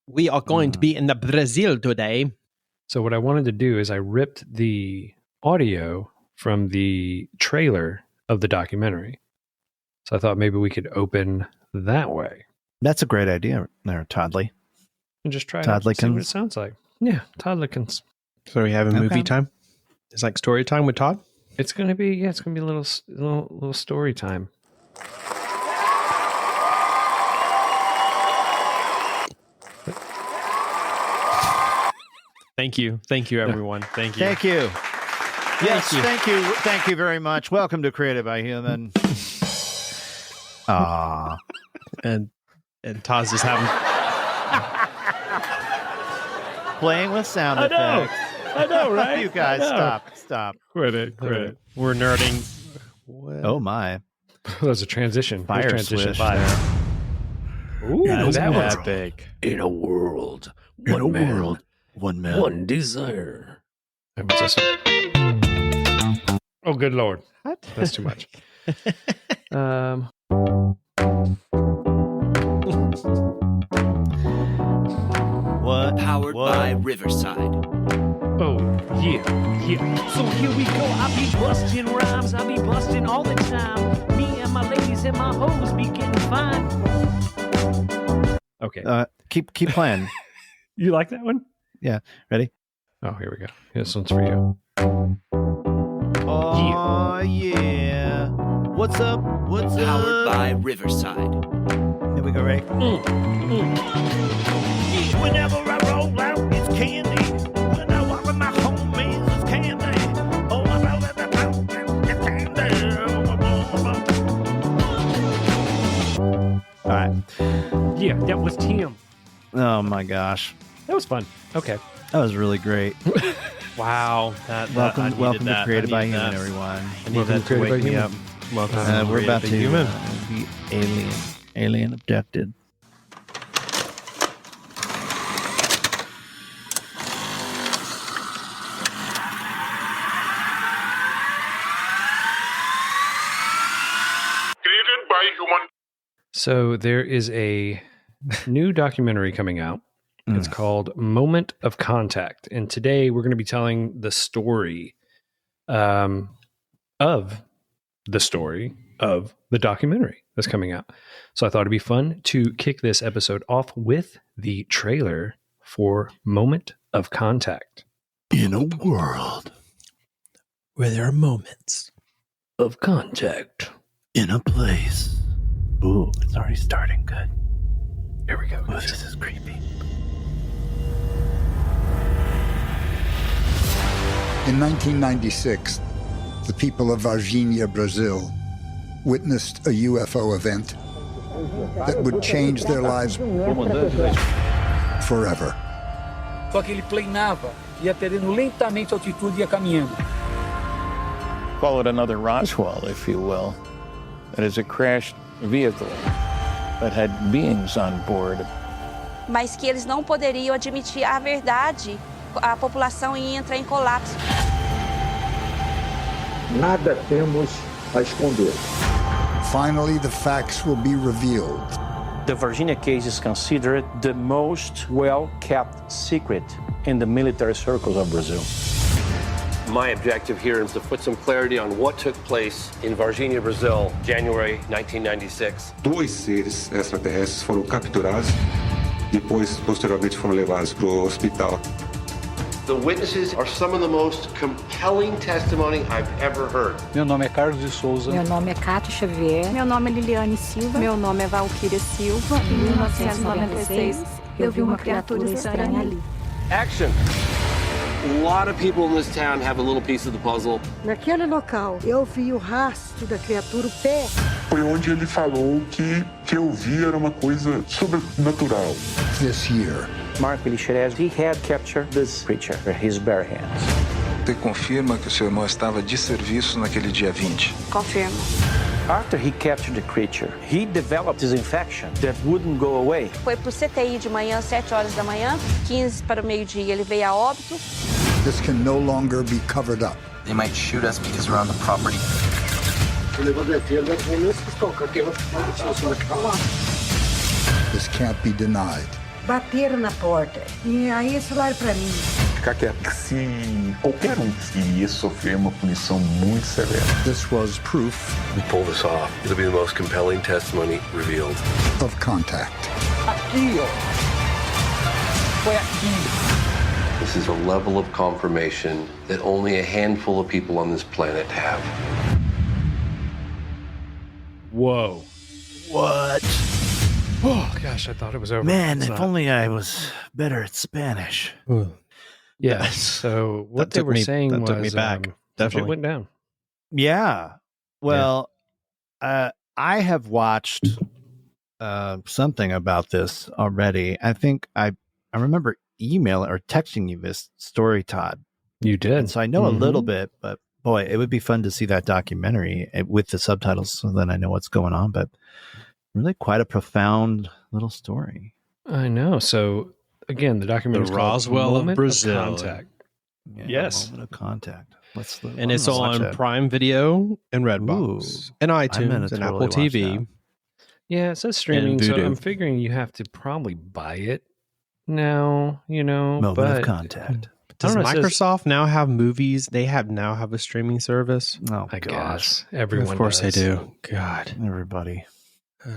We are going to be in the Brazil today. So what I wanted to do is I ripped the audio from the trailer of the documentary. So I thought maybe we could open that way. That's a great idea there, Toddley. And just try to see what it sounds like. Yeah, Toddlikins. So we have a movie time? It's like story time with Todd? It's going to be a little story time. Thank you, everyone. Thank you. Thank you. Yes, thank you. Thank you very much. Welcome to Created by Human. And Todd's just having playing with sound effects. I know, right? You guys, stop. Quit it. We're nerding. What? Oh my! There's a transition. Fire transition. swish Fire. there. Ooh, that that was one's big. In a world, One man, one man. one desire. And what's this one? Oh, good Lord. What? That's too much. What? Powered by Riverside. Oh, yeah. So here we go, I be busting rhymes, I be busting all the time. Me and my ladies and my hoes be getting fine. Okay. Keep playing. You like that one? Yeah. Ready? Oh, here we go. This one's for you. Oh yeah. What's up? Powered by Riverside. Here we go, Ray. Whenever I roll out, it's candy. When I walk with my homies, it's candy. Oh, I roll out, it's candy. All right. Yeah, that was Tim. Oh my gosh, That was fun. Okay. that was really great. Wow. Welcome to Created by Human, everyone. I need that to wake me up. Welcome. We're about to Human. be alien abducted. Created by Human. So there is a new documentary coming out. It's called Moment of Contact. And today we're going to be telling the story of the documentary that's coming out. So I thought it'd be fun to kick this episode off with the trailer for Moment of Contact. In a world Where there are moments. of contact. In a place. Ooh, it's already starting good. Here we go. Oh, this is creepy. In 1996, the people of Varginha, Brazil, witnessed a UFO event that would change their lives forever. Só que ele planava, ia perdendo lentamente a altitude e ia caminhando. Call it another Roswell, if you will. It is a crashed vehicle that had beings on board. Mas que eles não poderiam admitir a verdade, a população ia entrar em colapso. Nada temos a esconder. Finally, the facts will be revealed. The Varginha case is considered the most well-kept secret in the military circles of Brazil. My objective here is to put some clarity on what took place in Varginha, Brazil, January 1996. 2 seres extraterrestres foram capturados, depois, posteriormente, foram levados para o hospital. The witnesses are some of the most compelling testimony I've ever heard. Meu nome é Carlos de Souza. Meu nome é Katia Xavier. Meu nome é Liliane Silva. Meu nome é Valquiria Silva. Em 1996, eu vi uma criatura estranha ali. Action! A lot of people in this town have a little piece of the puzzle. Naquele local, eu vi o rastro da criatura, o pé. Foi onde ele falou que eu vi era uma coisa sobrenatural. This year, Mark Xavier, he had captured this creature with his bare hands. Você confirma que o seu irmão estava de serviço naquele dia 20? Confirmo. After he captured the creature, he developed this infection that wouldn't go away. Foi pro CTI de manhã, 7 horas da manhã, 15 para o meio-dia, ele veio a óbito. this can no longer be covered up. They might shoot us because we're on the property. This can't be denied. bateram na porta. E aí eles falaram pra mim. Ficar quieto. Se qualquer iria sofrer uma punição muito severa. This was proof. We pull this off. It'll be the most compelling testimony revealed. Of contact. Aqui, ó. Foi aqui. This is a level of confirmation that only a handful of people on this planet have. Whoa. What? Oh, gosh, I thought it was over. Man, It's if not. only I was better at Spanish. Yeah. So what they were saying was took me back. Definitely it went down. Yeah. Well, I have watched something about this already. I think I remember emailing or texting you this story, Todd. You did. And so I know a little bit, but boy, it would be fun to see that documentary with the subtitles so then I know what's going on. But really quite a profound little story. I know. So again, the documentary is Roswell of Brazil. Contact. Yeah, Yes. Moment of contact. And it's on Prime Video and Redbox and iTunes and Apple TV. Yeah, it says streaming, so I'm figuring you have to probably buy it now, Moment of contact. Does Microsoft now have movies? They now have a streaming service? Oh, I guess. Everyone Of course does. they do. God. Everybody.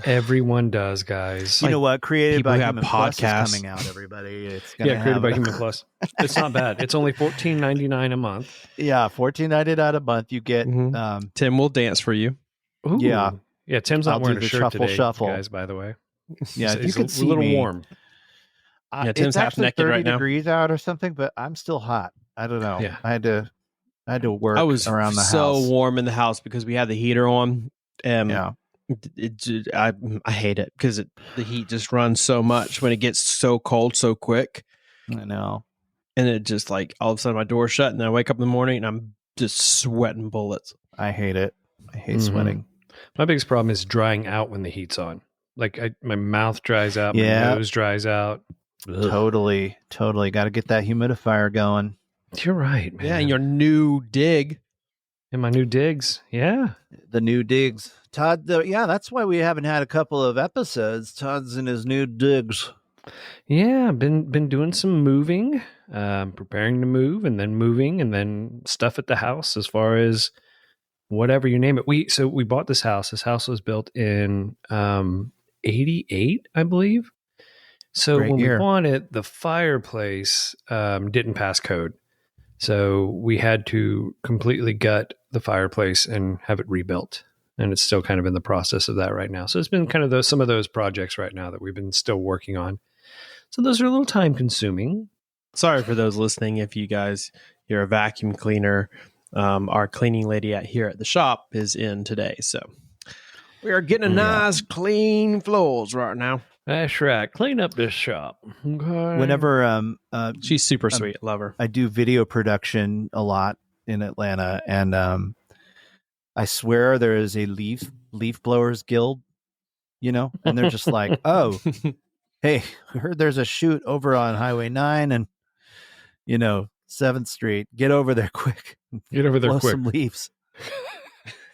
Everyone does, guys. You know what? Created by people who Human have Plus is podcasts. coming out, everybody. It's gonna Created by have Human Plus. It's not bad. It's only $14.99 a month. Yeah, $14.99 a month. You get Tim will dance for you. Ooh. Yeah. Yeah, Tim's not I'll wearing do a the shirt truffle today, shuffle. guys, by the way. Yeah, It's you can see a little me. warm. Yeah, Tim's it's half actually naked 30 right now. degrees out or something, but I'm still hot. I don't know. Yeah. I had to work I was around the so house. warm in the house because we had the heater on. Yeah. I hate it because the heat just runs so much when it gets so cold so quick. I know. And it just like all of a sudden my door's shut and I wake up in the morning and I'm just sweating bullets. I hate it. I hate sweating. My biggest problem is drying out when the heat's on. Like my mouth dries out, my Yeah. nose dries out. Ugh. Totally. Got to get that humidifier going. You're right, man. Yeah, and your new dig. And my new digs. Yeah. The new digs. Todd, that's why we haven't had a couple of episodes. Todd's in his new digs. Yeah, been doing some moving, preparing to move and then stuff at the house as far as whatever you name it. We bought this house. This house was built in 88, I believe. So Great when year. we bought it, the fireplace didn't pass code. So we had to completely gut the fireplace and have it rebuilt. And it's still kind of in the process of that right now. So it's been kind of some of those projects right now that we've been still working on. So those are a little time consuming. Sorry for those listening. If you guys, you're a vacuum cleaner, our cleaning lady here at the shop is in today. So we are getting a nice clean floors right now. That's right. Clean up this shop. Okay. Whenever she's super sweet, love her. I do video production a lot in Atlanta, and I swear there is a leaf blowers guild, and they're just like, oh, hey, I heard there's a shoot over on Highway 9 and 7th Street. Get over there quick. Get over there Blow quick. some leaves.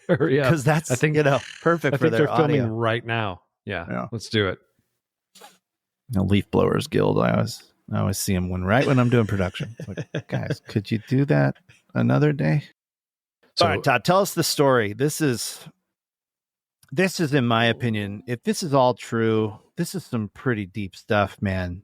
Yeah, Because that's perfect I for think their they're filming audio. right now. Yeah, let's do it. Leaf blowers guild. I always see them when I'm doing production. It's like, guys, could you do that another day? So, All right, Todd, tell us the story. This is, in my opinion, if this is all true, this is some pretty deep stuff, man.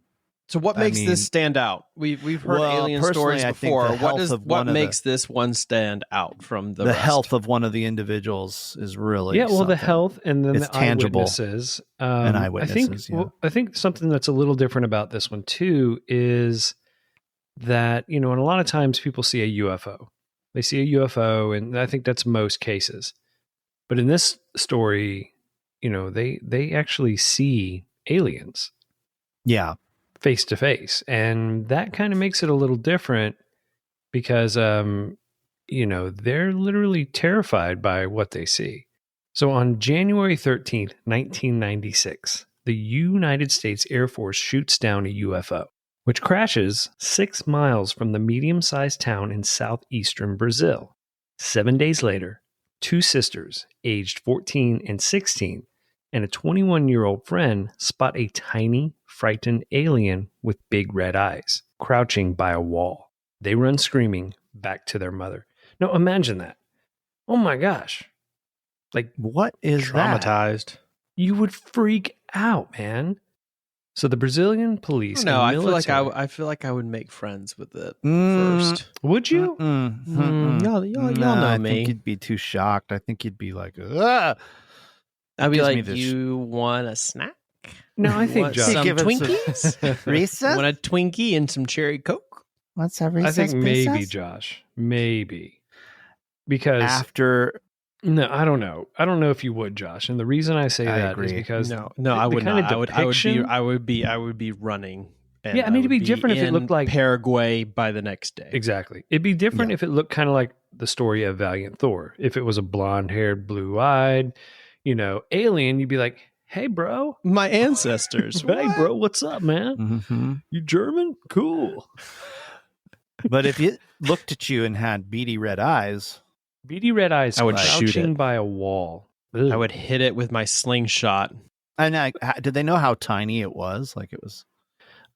So what makes this stand out? We've heard alien stories before. What makes this one stand out from the rest? Health of one of the individuals is really the something. health and then It's the tangible. eyewitnesses. And eyewitnesses, I think something that's a little different about this one too is that, and a lot of times people see a UFO. They see a UFO, and I think that's most cases. But in this story, they actually see aliens. Yeah. Face to face. And that kind of makes it a little different because, they're literally terrified by what they see. So on January 13th, 1996, the United States Air Force shoots down a UFO, which crashes 6 miles from the medium-sized town in southeastern Brazil. 7 days later, 2 sisters, aged 14 and 16, and a 21-year-old friend spot a tiny, frightened alien with big red eyes crouching by a wall. They run screaming back to their mother. Now imagine that. Oh my gosh. Like, what is traumatized? You would freak out, man. So the Brazilian police. No, and military, I feel like I would make friends with it first. Would you? Y'all know I me. think you'd be too shocked. I think you'd be like, ugh. I'd be Gives like, me this- you want a snack? No, I think Want Josh. some Give us Twinkies. Reese's? Want a Twinkie and some cherry Coke? What's that? I think maybe, Princess? Josh. Maybe. Because After no, I don't know. I don't know if you would, Josh. And the reason I say I that agree. is because No, I the would kind of not. depiction- I would be running. And Yeah, I mean, it'd would be different if it in looked like- Paraguay by the next day. Exactly. It'd be different if it looked kind of like the story of Valiant Thor. If it was a blonde-haired, blue-eyed, alien, you'd be like, "Hey, bro, My ancestors. hey, bro, what's up, man? Mhm. You German? Cool." But if it looked at you and had beady red eyes, Beady red eyes I would shoot crouching it. by a wall. I would hit it with my slingshot. and did they know how tiny it was? Like it was.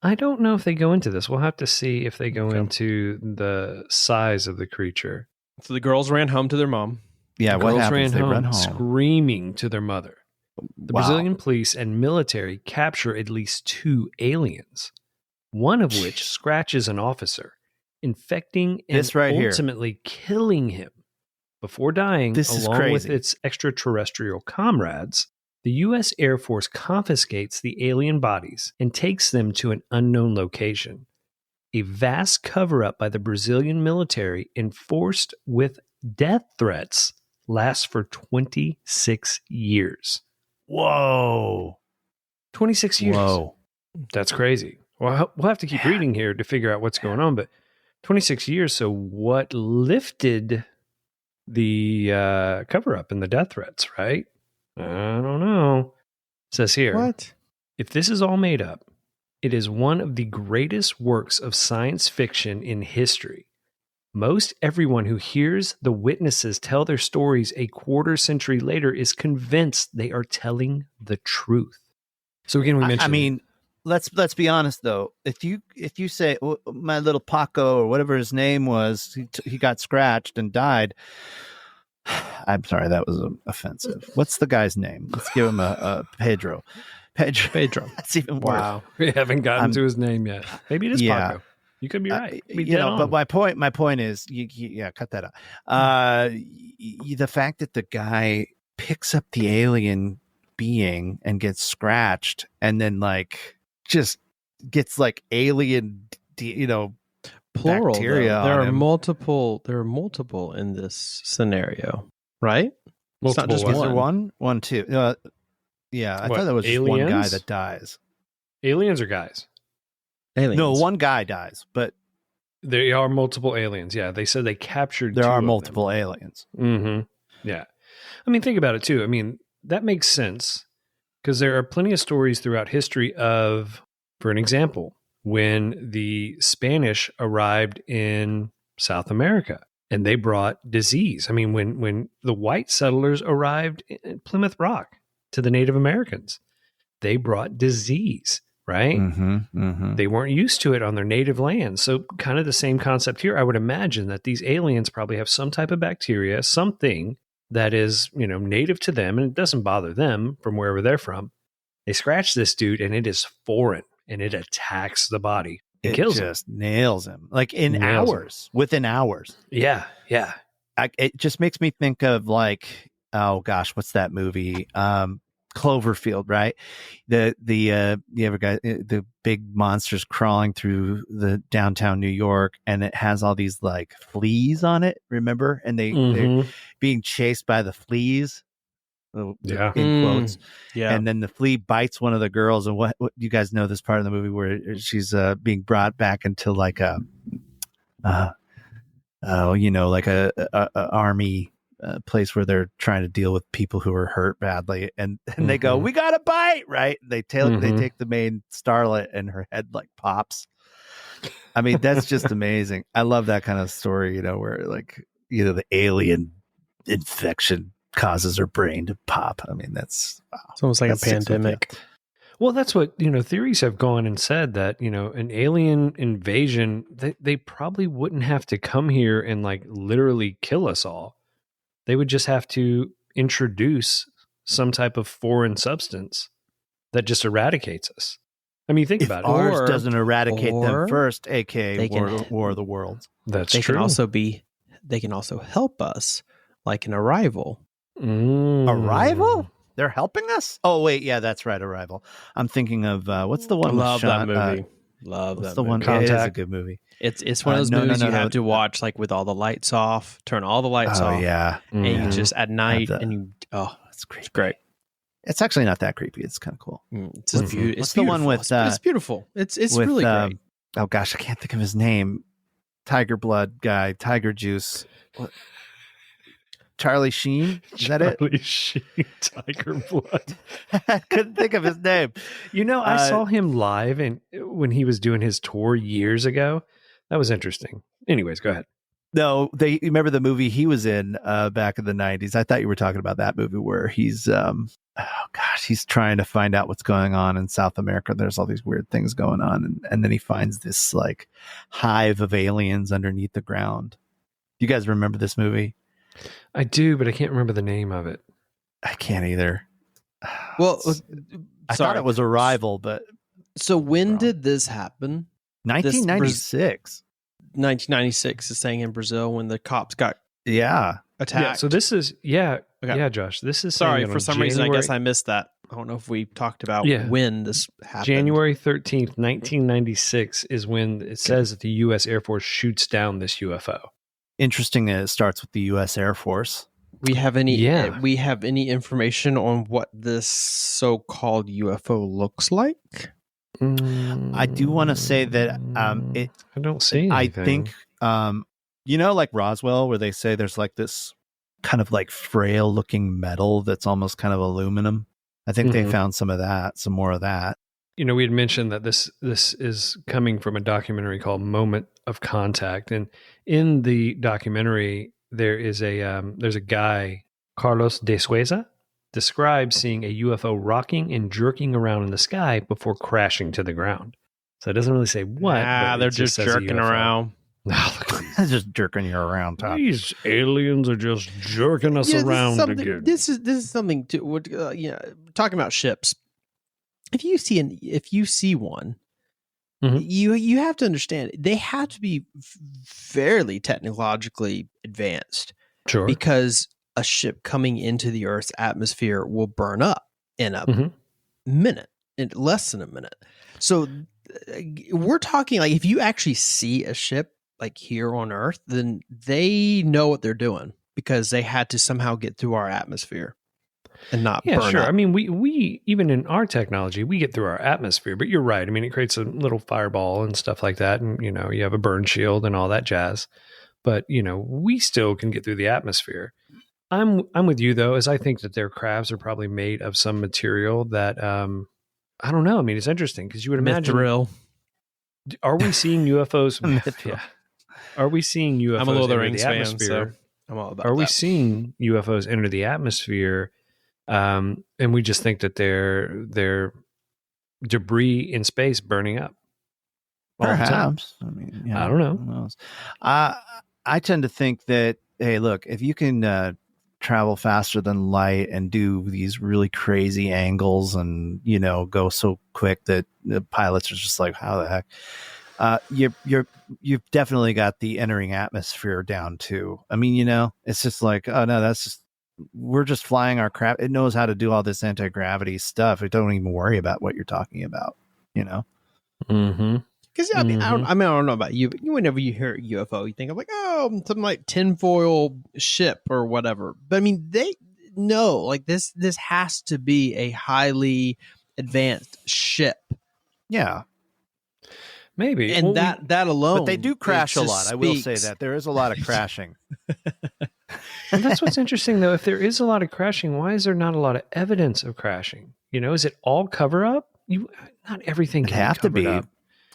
I don't know if they go into this. We'll have to see if they go into the size of the creature. So the girls ran home to their mom. Yeah, The what girls happens? They run home. screaming to their mother. The Wow. Brazilian police and military capture at least 2 aliens, one of which scratches an officer, infecting and This right here. ultimately killing him. Before dying, This is along with crazy. its extraterrestrial comrades, the U.S. Air Force confiscates the alien bodies and takes them to an unknown location. A vast cover-up by the Brazilian military, enforced with death threats, lasts for 26 years. Whoa. 26 years. Whoa. That's crazy. Well, we'll have to keep reading here to figure out what's going on, but 26 years. So what lifted the cover-up and the death threats, right? I don't know. It says here, What? if this is all made up, it is one of the greatest works of science fiction in history. Most everyone who hears the witnesses tell their stories a quarter century later is convinced they are telling the truth. So again, we mentioned. I mean, let's be honest though. If you say my little Paco or whatever his name was, he got scratched and died. I'm sorry, that was offensive. What's the guy's name? Let's give him a Pedro. Pedro. That's even worse. Wow, we haven't gotten to his name yet. Maybe it is Paco. You could be right. But my point is, cut that out. The fact that the guy picks up the alien being and gets scratched, and then just gets alien, Plural. bacteria. Though. There on are him. multiple. There are multiple in this scenario, right? It's not just Is there one. one, two. Yeah, I What, thought that was just one guy aliens? that dies. Aliens or guys? Aliens. No, one guy dies, but There are multiple aliens. Yeah, they said they captured. there 2 are of them. multiple aliens. Mm-hmm. Yeah. I mean, think about it too. I mean, that makes sense because there are plenty of stories throughout history of, for an example, when the Spanish arrived in South America and they brought disease. I mean, when the white settlers arrived in Plymouth Rock to the Native Americans, they brought disease, right? They weren't used to it on their native land. So kind of the same concept here. I would imagine that these aliens probably have some type of bacteria, something that is, native to them, and it doesn't bother them from wherever they're from. They scratch this dude and it is foreign and it attacks the body. It kills him. Just nails him. Within hours. Yeah. Yeah. It just makes me think of oh gosh, what's that movie? Cloverfield, right? The big monsters crawling through the downtown New York, and it has all these fleas on it. Remember? And they're being chased by the fleas. Yeah. In quotes. Yeah. And then the flea bites one of the girls, and what you guys know this part of the movie where she's being brought back into a army place where they're trying to deal with people who are hurt badly, and they go, "We got a bite!" Right? They take the main starlet, and her head pops. I mean, that's just amazing. I love that kind of story, where the alien infection causes her brain to pop. I mean, that's wow. It's almost like That's a 6 with you. pandemic. Well, that's what, theories have gone and said that, an alien invasion, they probably wouldn't have to come here and like literally kill us all. They would just have to introduce some type of foreign substance that just eradicates us. I mean, think about it. Ours doesn't eradicate them or first, aka they can- War of the Worlds. That's They true. can also help us, like an Arrival. Arrival? They're helping us? Oh wait, yeah, that's right, Arrival. I'm thinking of what's the one? Love with that Sean, movie. Love what's that the movie. one? Yeah, it is a Contact. good movie. It's one of those movies you have to watch like with all the lights off. Turn all the lights off. Yeah, and you just at night and you. Oh, that's great. It's great. It's actually not that creepy. It's kind of cool. It's just beautiful. What's the one with? It's beautiful. It's with, really great. Oh gosh, I can't think of his name. Tiger Blood guy, Tiger Juice. What? Charlie Sheen? Is that it? Charlie Sheen, Tiger Blood. I couldn't think of his name. I saw him live and when he was doing his tour years ago. That was interesting. Anyways, go ahead. No, you remember the movie he was in back in the 90s. I thought you were talking about that movie where he's he's trying to find out what's going on in South America. There's all these weird things going on, and then he finds this like hive of aliens underneath the ground. You guys remember this movie? I do, but I can't remember the name of it. I can't either. Well, I thought it was Arrival, but so when did this happen? 1996. 1996 is saying in Brazil when the cops got attacked. Yeah, so this is yeah, Josh. This is sorry saying for some reason. I guess I missed that. I don't know if we talked about when this happened. January 13th, 1996 is when it says that the U.S. Air Force shoots down this UFO. Interesting that it starts with the U.S. Air Force. We have any information on what this so-called UFO looks like? I do want to say that I don't see anything. I think like Roswell, where they say there's like this kind of like frail looking metal that's almost kind of aluminum. I think they found some more of that. We had mentioned that this is coming from a documentary called Moment of Contact, and in the documentary there's a guy, Carlos de Souza, describes seeing a UFO rocking and jerking around in the sky before crashing to the ground. So it doesn't really say what. But they're just jerking around. Just jerking you around, Todd. These aliens are just jerking us around again. This is something to talking about ships. If you see one, you have to understand they have to be fairly technologically advanced. Sure. Because a ship coming into the Earth's atmosphere will burn up in a minute, in less than a minute. So we're talking like if you actually see a ship like here on Earth, then they know what they're doing because they had to somehow get through our atmosphere and not burn up. I mean, we even in our technology, we get through our atmosphere, but you're right. I mean, it creates a little fireball and stuff like that. And, you have a burn shield and all that jazz, but we still can get through the atmosphere. I'm with you though, as I think that their crafts are probably made of some material that, I don't know. I mean, it's interesting because you would imagine. Mithril. Are we seeing UFOs? Yeah. Are we seeing UFOs I'm a Lord of the enter Rings the fan, atmosphere? so I'm all about Are we that. seeing UFOs enter the atmosphere, and we just think that they're debris in space burning up? Perhaps. I mean, I don't know. Who knows? I tend to think that, hey, look, if you can travel faster than light and do these really crazy angles and go so quick that the pilots are just like, how the heck? You've definitely got the entering atmosphere down too. I mean, it's just like, oh no, we're just flying our crap. It knows how to do all this anti-gravity stuff. It don't even worry about what you're talking about, Mm-hmm. Because I mean, I don't know about you, but whenever you hear UFO, you think of like, oh, something like tinfoil ship or whatever. But I mean, they know like this has to be a highly advanced ship. Yeah. Maybe. And that alone. But they do crash a lot. Speaks. I will say that there is a lot of crashing. And that's what's interesting though. If there is a lot of crashing, why is there not a lot of evidence of crashing? Is it all cover up? Not everything can have to be. Up.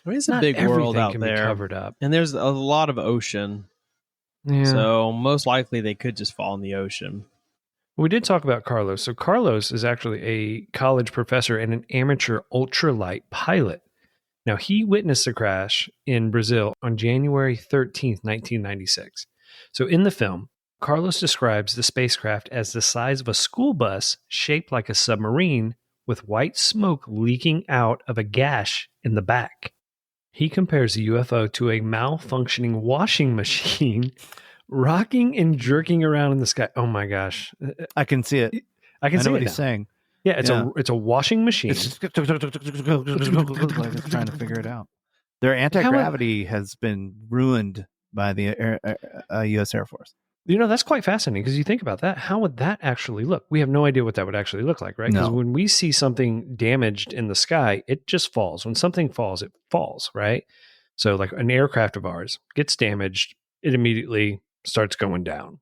I mean, it's a big world out there, covered up, and there's a lot of ocean. Yeah. So most likely they could just fall in the ocean. We did talk about Carlos. So Carlos is actually a college professor and an amateur ultralight pilot. Now, he witnessed the crash in Brazil on January 13th, 1996. So in the film, Carlos describes the spacecraft as the size of a school bus shaped like a submarine with white smoke leaking out of a gash in the back. He compares the UFO to a malfunctioning washing machine rocking and jerking around in the sky. Oh my gosh. I can see it. I can see what it he's now. saying. Yeah, it's a washing machine. It's just like it's trying to figure it out. Their anti-gravity has been ruined by the U.S. Air Force. You know, that's quite fascinating because you think about that. How would that actually look? We have no idea what that would actually look like, right? Because when we see something damaged in the sky, it just falls. When something falls, it falls, right? So like an aircraft of ours gets damaged, it immediately starts going down.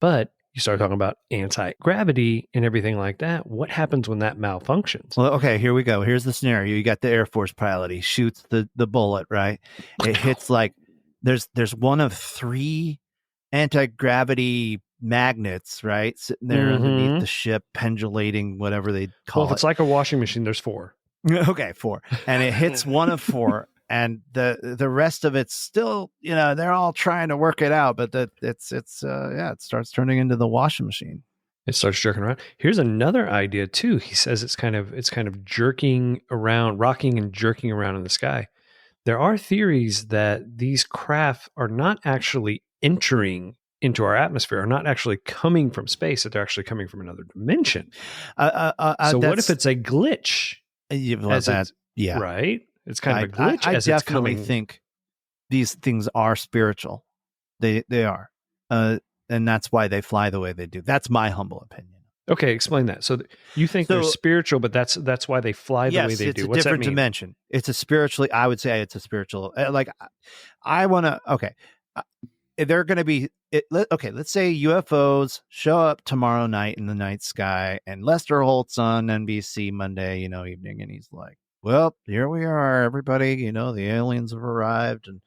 But you start talking about anti-gravity and everything like that. What happens when that malfunctions? Well, okay, here we go. Here's the scenario. You got the Air Force pilot. He shoots the bullet, right? It hits like there's one of 3 anti-gravity magnets, right? Sitting there underneath the ship, pendulating, whatever they call it. Well, if it's like a washing machine, there's 4. Okay, 4. And it hits one of 4. And the rest of it's still, they're all trying to work it out, but it starts turning into the washing machine. It starts jerking around. Here's another idea too. He says it's kind of jerking around, rocking and jerking around in the sky. There are theories that these craft are not actually entering into our atmosphere, are not actually coming from space, that they're actually coming from another dimension. So what if it's a glitch? Right? It's kind of a glitch. I definitely think these things are spiritual. They are, and that's why they fly the way they do. That's my humble opinion. Okay, explain that. So you think they're spiritual, but that's why they fly the way they do. It's a different dimension. It's a spiritually. I would say it's a spiritual. Like I want to. Okay, they're going to be. Okay, let's say UFOs show up tomorrow night in the night sky, and Lester Holt's on NBC Monday, evening, and he's like, well, here we are, everybody. The aliens have arrived, and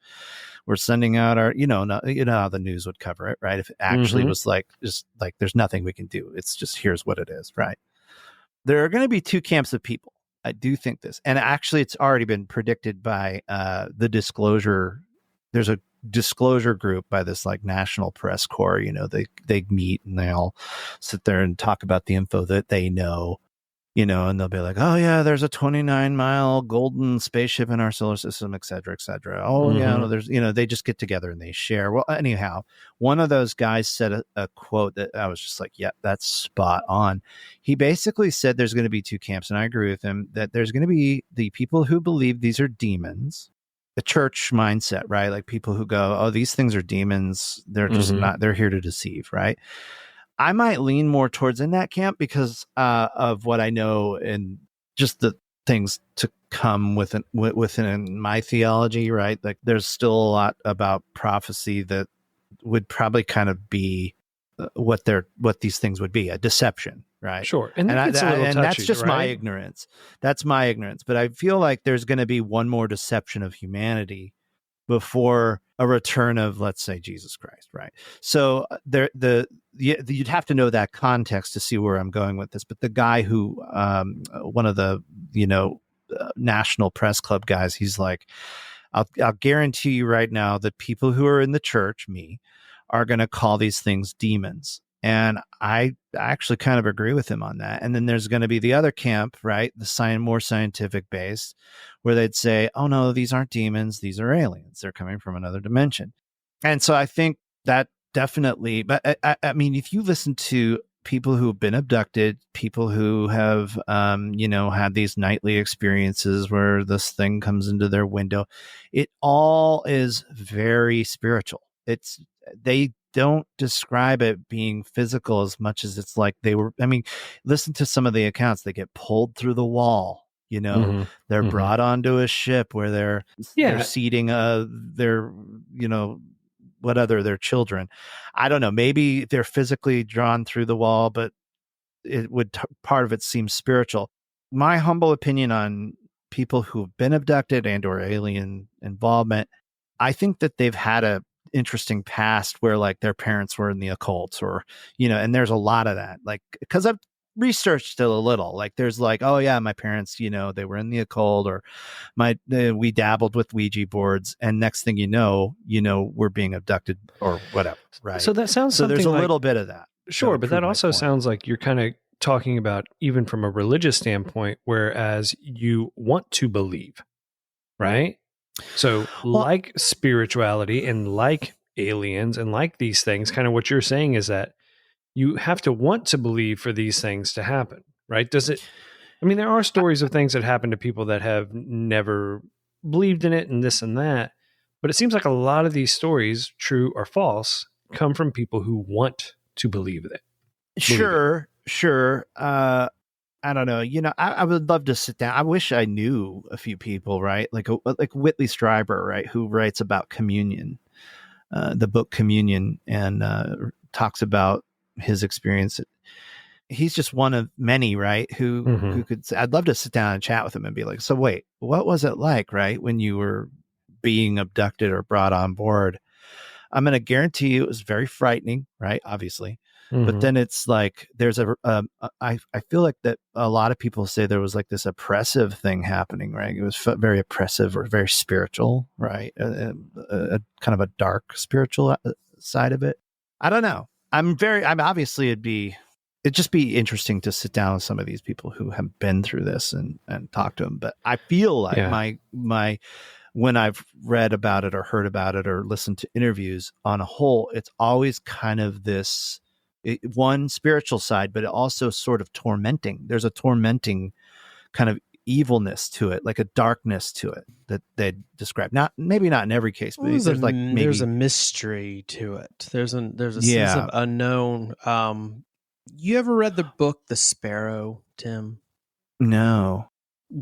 we're sending out our, how the news would cover it, right? If it actually was just like, there's nothing we can do. It's just, here's what it is, right? There are going to be 2 camps of people. I do think this, and actually, it's already been predicted by the disclosure. There's a disclosure group by this like National Press Corps. They meet and they all sit there and talk about the info that they know. And they'll be like, oh, yeah, there's a 29-mile golden spaceship in our solar system, et cetera, et cetera. Oh, yeah, there's, they just get together and they share. Well, anyhow, one of those guys said a quote that I was just like, yeah, that's spot on. He basically said there's going to be 2 camps, and I agree with him, that there's going to be the people who believe these are demons, the church mindset, right? Like people who go, oh, these things are demons. They're just not, they're here to deceive, right? I might lean more towards in that camp because of what I know and just the things to come within my theology, right? Like there's still a lot about prophecy that would probably kind of be what these things would be, a deception, right? Sure. And that's just right? my ignorance. That's my ignorance. But I feel like there's going to be one more deception of humanity before a return of, let's say, Jesus Christ, right? So you'd have to know that context to see where I'm going with this. But the guy who, one of the, National Press Club guys, he's like, I'll guarantee you right now that people who are in the church, me, are going to call these things demons. And I actually kind of agree with him on that. And then there's going to be the other camp, right? The more scientific based, where they'd say, oh no, these aren't demons. These are aliens. They're coming from another dimension. And so I think that definitely, but I mean, if you listen to people who have been abducted, people who have, had these nightly experiences where this thing comes into their window, it all is very spiritual. They don't describe it being physical as much as it's like listen to some of the accounts. They get pulled through the wall, they're brought onto a ship where they're seating their children. I don't know. Maybe they're physically drawn through the wall, but it would part of it seems spiritual. My humble opinion on people who've been abducted and or alien involvement, I think that they've had interesting past where like their parents were in the occult, or, and there's a lot of that, like, because I've researched it a little, like there's like, oh yeah, my parents, they were in the occult, or we dabbled with Ouija boards, and next thing we're being abducted or whatever, right? So that sounds so there's a like, little bit of that. Sure, but that also sounds like you're kind of talking about even from a religious standpoint, whereas you want to believe, right? So like spirituality and like aliens and like these things, kind of what you're saying is that you have to want to believe for these things to happen, right? There are stories of things that happen to people that have never believed in it and this and that, but it seems like a lot of these stories, true or false, come from people who want to believe it. Sure. I don't know. I would love to sit down. I wish I knew a few people, right? Like Whitley Strieber, right? Who writes about communion, the book Communion, and talks about his experience. He's just one of many, right? Who could, I'd love to sit down and chat with him and be like, so wait, what was it like, right? When you were being abducted or brought on board? I'm going to guarantee you it was very frightening, right? Obviously. But then it's like there's I feel like that a lot of people say there was like this oppressive thing happening, right? It was very oppressive or very spiritual, right? A kind of a dark spiritual side of it. I don't know. I'm obviously it'd just be interesting to sit down with some of these people who have been through this and talk to them. But I feel like my when I've read about it or heard about it or listened to interviews on a whole, it's always kind of this one spiritual side, but also sort of tormenting. There's a tormenting kind of evilness to it, like a darkness to it that they describe. Maybe not in every case, but there's a mystery to it. There's a sense of unknown. You ever read the book The Sparrow, Tim? No.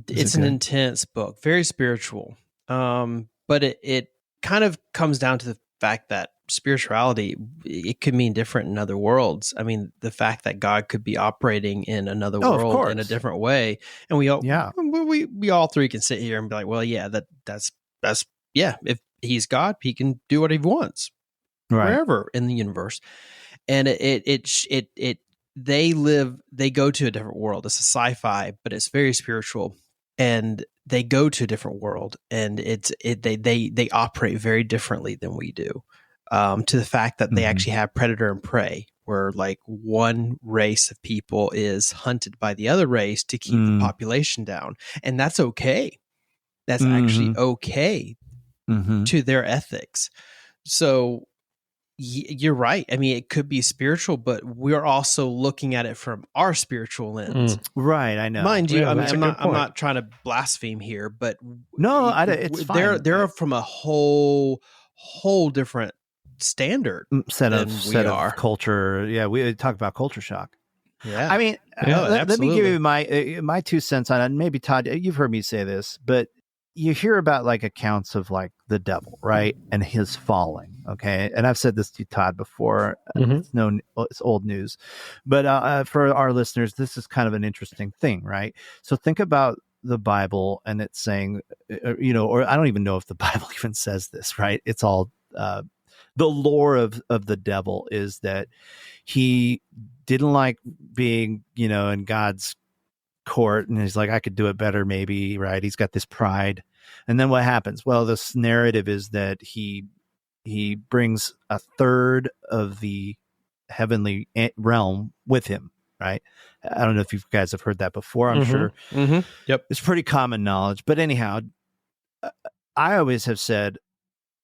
It's an intense book, very spiritual. But it kind of comes down to the fact that spirituality, it could mean different in other worlds. I mean, the fact that God could be operating in another world in a different way, and we all three can sit here and be like, well, yeah, that's if he's God, he can do what he wants, wherever in the universe. And they go to a different world. It's a sci-fi, but it's very spiritual. And they go to a different world, and they operate very differently than we do. To the fact that they actually have predator and prey, where like one race of people is hunted by the other race to keep the population down, and that's okay. That's actually okay to their ethics. So you're right. I mean, it could be spiritual, but we're also looking at it from our spiritual lens. Right. I know. Mind you, I'm not trying to blaspheme here, but no, it's fine. They're from a whole different standard set of culture. Yeah. We talk about culture shock. Yeah. I mean, let me give you my 2 cents on it. Maybe Todd, you've heard me say this, but you hear about like accounts of like the devil, right? And his falling. Okay. And I've said this to Todd before. It's old news, but for our listeners, this is kind of an interesting thing, right? So think about the Bible, and it's saying, or I don't even know if the Bible even says this, right? It's all, the lore of the devil is that he didn't like being, in God's court, and he's like, I could do it better, maybe, right? He's got this pride. And then what happens? Well, this narrative is that he brings a third of the heavenly realm with him, right? I don't know if you guys have heard that before. I'm sure. Yep. It's pretty common knowledge. But anyhow, I always have said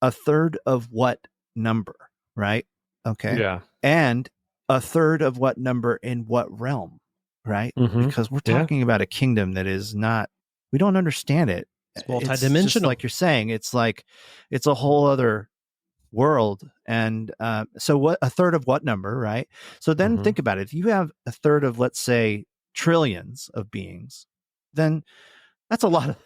a third of what number, right? Okay. Yeah. And a third of what number in what realm, right? Because we're talking about a kingdom that is not, we don't understand it. It's multidimensional. It's just like you're saying, it's like, it's a whole other world. And so what, a third of what number, right? So then think about it. If you have a third of, let's say, trillions of beings, then that's a lot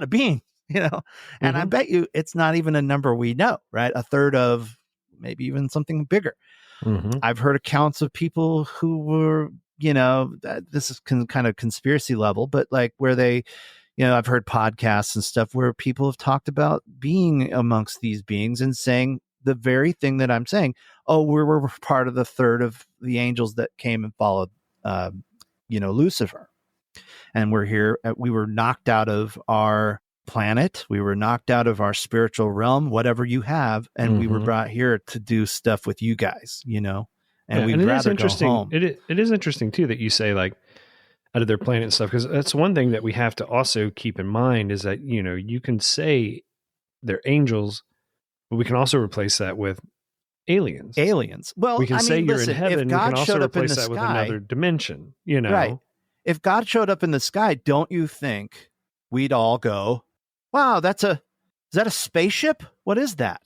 of beings, and I bet you it's not even a number we know, right? A third of maybe even something bigger. I've heard accounts of people who were, this is kind of conspiracy level, but like where they, I've heard podcasts and stuff where people have talked about being amongst these beings and saying the very thing that I'm saying. Oh, we're part of the third of the angels that came and followed, Lucifer. And we're here. We were knocked out of our planet. We were knocked out of our spiritual realm, whatever you have. And we were brought here to do stuff with you guys, and we'd rather go home. It is interesting too, that you say like out of their planet and stuff. Cause that's one thing that we have to also keep in mind is that, you can say they're angels, but we can also replace that with aliens. Well, we can say you're in heaven. We can also replace that with sky, another dimension, Right. If God showed up in the sky, don't you think we'd all go, wow, is that a spaceship? What is that?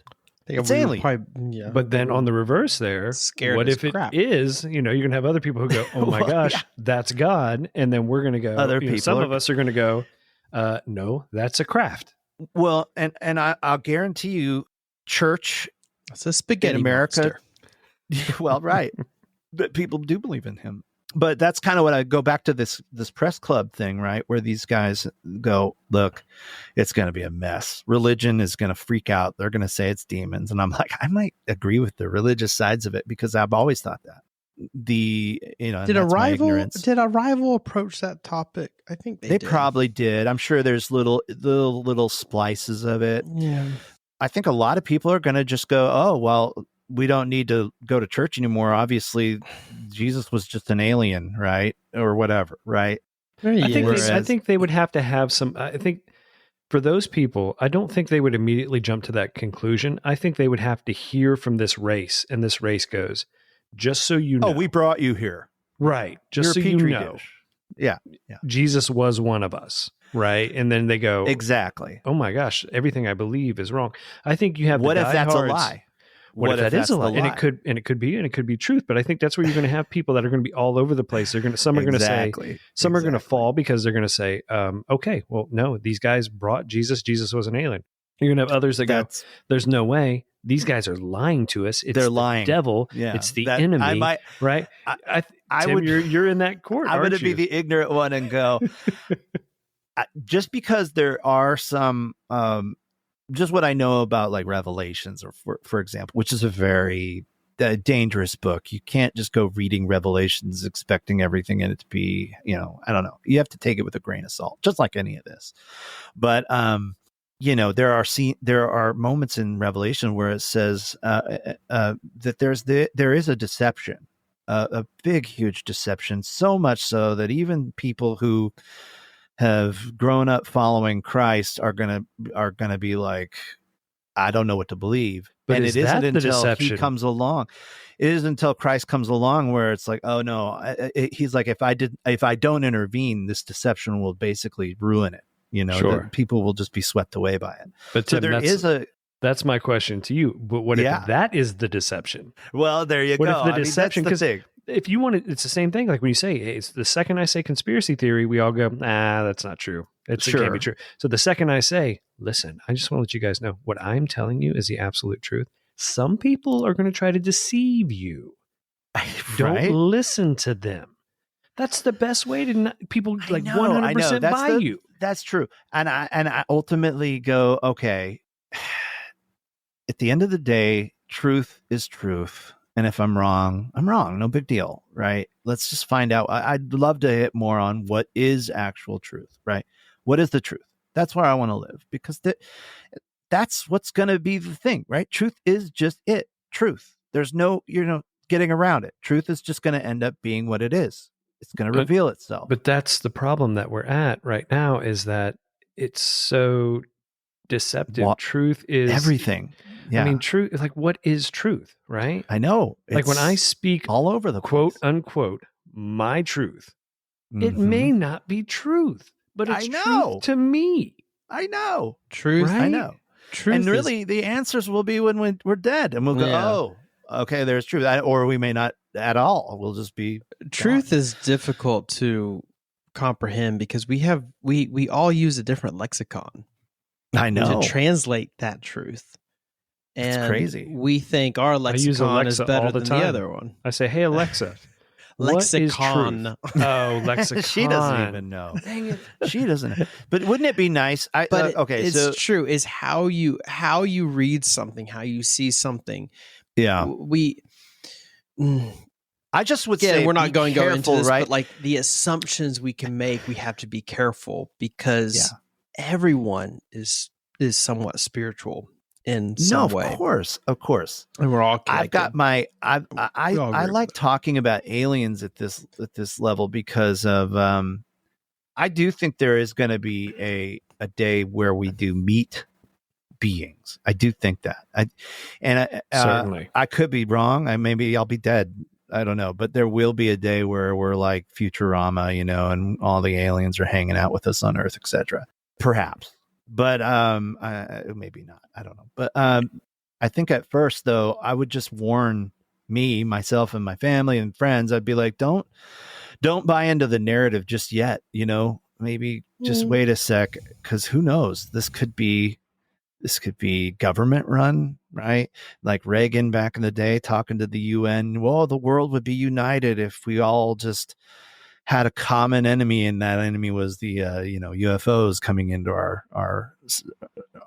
It's alien. But then on the reverse there, what if it is, you're going to have other people who go, oh my gosh, that's God. And then we're going to go, some of us are going to go, no, that's a craft. Well, and I'll guarantee you church. It's a spaghetti in America. monster. Well, right. But people do believe in him. But that's kind of what I go back to this press club thing, right? Where these guys go, look, it's going to be a mess. Religion is going to freak out. They're going to say it's demons. And I'm like, I might agree with the religious sides of it because I've always thought that. Did a rival approach that topic? I think they did. Probably did. I'm sure there's little splices of it. Yeah. I think a lot of people are going to just go, oh, well, we don't need to go to church anymore. Obviously, Jesus was just an alien, right? Or whatever, right? I think they would have to have some. I think for those people, I don't think they would immediately jump to that conclusion. I think they would have to hear from this race, and this race goes, just so you know. Oh, we brought you here. Right. Just so you know. Dish. Yeah. Jesus was one of us. Right. And then they go, exactly. Oh my gosh, everything I believe is wrong. I think you have what if that's a lie? What if that is a lie? And it could be truth. But I think that's where you're going to have people that are going to be all over the place. Some are going to say, some are going to fall because they're going to say, okay, well, no, these guys brought Jesus. Jesus was an alien. You're going to have others that go, there's no way. These guys are lying to us. They're lying. Devil. Yeah, it's the enemy. Right. Tim, you're in that court. I'm going to be the ignorant one and go, just because there are some, just what I know about like Revelations, or for example, which is a very dangerous book. You can't just go reading Revelations expecting everything in it to be, I don't know. You have to take it with a grain of salt, just like any of this. But there are moments in Revelation where it says that there is a deception, a big, huge deception, so much so that even people who have grown up following Christ are gonna be like, I don't know what to believe. But and it isn't until deception? He comes along. It isn't until Christ comes along where it's like, oh no, he's like, if I don't intervene, this deception will basically ruin it. Sure. People will just be swept away by it. But so Tim, that's my question to you. But what if that is the deception? Well, there you go. What if the deception? Because if you want to, it's the same thing. Like when you say, hey, it's the second I say conspiracy theory, we all go, that's not true. It can't be true. So the second I say, listen, I just want to let you guys know what I'm telling you is the absolute truth. Some people are going to try to deceive you. Don't listen to them. That's the best way to people like 100% buy you. That's true. And I ultimately go, okay, at the end of the day, truth is truth. And if I'm wrong, I'm wrong. No big deal, right? Let's just find out. I'd love to hit more on what is actual truth, right? What is the truth? That's where I want to live, because that's what's going to be the thing, right? Truth is just it. Truth. There's no, getting around it. Truth is just going to end up being what it is. It's going to reveal itself. But that's the problem that we're at right now, is that it's so deceptive. Truth is everything. Yeah. I mean, truth, like, what is truth, right? I know. Like when I speak all over the quote unquote, my truth, it may not be truth, but it's truth to me. I know. Truth. Right? I know. Truth. And really the answers will be when we're dead, and we'll go, oh, okay, there's truth. Or we may not at all. We'll just be truth is difficult to comprehend because we all use a different lexicon. I know. To translate that truth. And it's crazy. We think our lexicon is better than the other one. I say, hey, Alexa. What is lexicon. truth? Oh, lexicon. She doesn't even know. Dang it. She doesn't. But wouldn't it be nice? It's true. Is how you read something, how you see something. Yeah. I just would say we're not going to go into this, right? but like the assumptions we can make, we have to be careful because everyone is somewhat spiritual in some way. Of course. And we're all connected. I've got my I like talking about aliens at this level because of I do think there is going to be a day where we do meet beings. I do think that. Certainly. I could be wrong. Maybe I'll be dead. I don't know, but there will be a day where we're like Futurama, and all the aliens are hanging out with us on Earth, etc. Perhaps, but maybe not. I don't know. But I think at first, though, I would just warn myself, and my family and friends. I'd be like, don't buy into the narrative just yet. Maybe just wait a sec, because who knows? This could be government run, right? Like Reagan back in the day talking to the UN. Well, the world would be united if we all just had a common enemy, and that enemy was the UFOs coming into our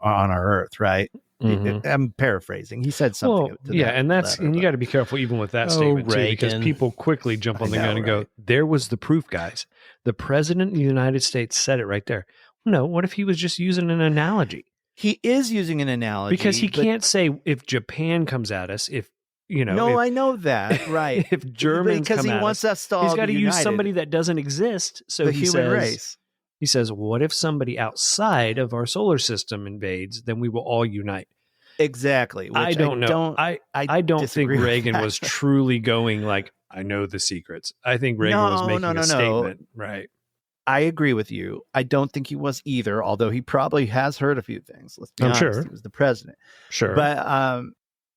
on our Earth, right? Mm-hmm. I'm paraphrasing. He said something. And you got to be careful even with that statement too, because people quickly jump on the gun and go, "There was the proof, guys. The president of the United States said it right there." No, what if he was just using an analogy? He is using an analogy because he can't say if Japan comes at us, No, I know that, right? If Germans because come he at wants us, us to all he's got to be use united. somebody that doesn't exist. So the he human says, race. He says, "What if somebody outside of our solar system invades? Then we will all unite." Exactly. I don't know. I don't think Reagan that. was truly going like, "I know the secrets." I think Reagan was making a statement, right? I agree with you. I don't think he was either, although he probably has heard a few things. Let's be honest. Sure. He was the president. Sure. But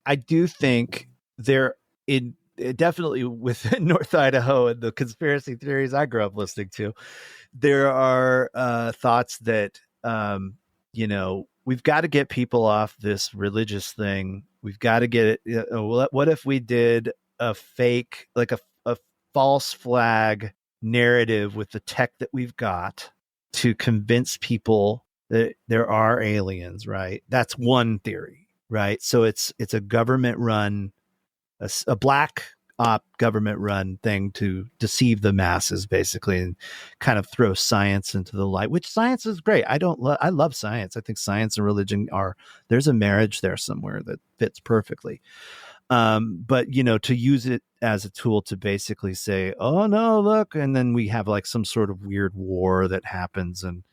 I do think definitely within North Idaho and the conspiracy theories I grew up listening to, there are thoughts that, we've got to get people off this religious thing. We've got to get it. What if we did a fake, like a false flag narrative with the tech that we've got to convince people that there are aliens, right? That's one theory, right? So it's a government run, a black op government run thing to deceive the masses, basically, and kind of throw science into the light, which science is great. I love science. I think science and religion there's a marriage there somewhere that fits perfectly. But to use it as a tool to basically say, "Oh no, look," and then we have like some sort of weird war that happens, and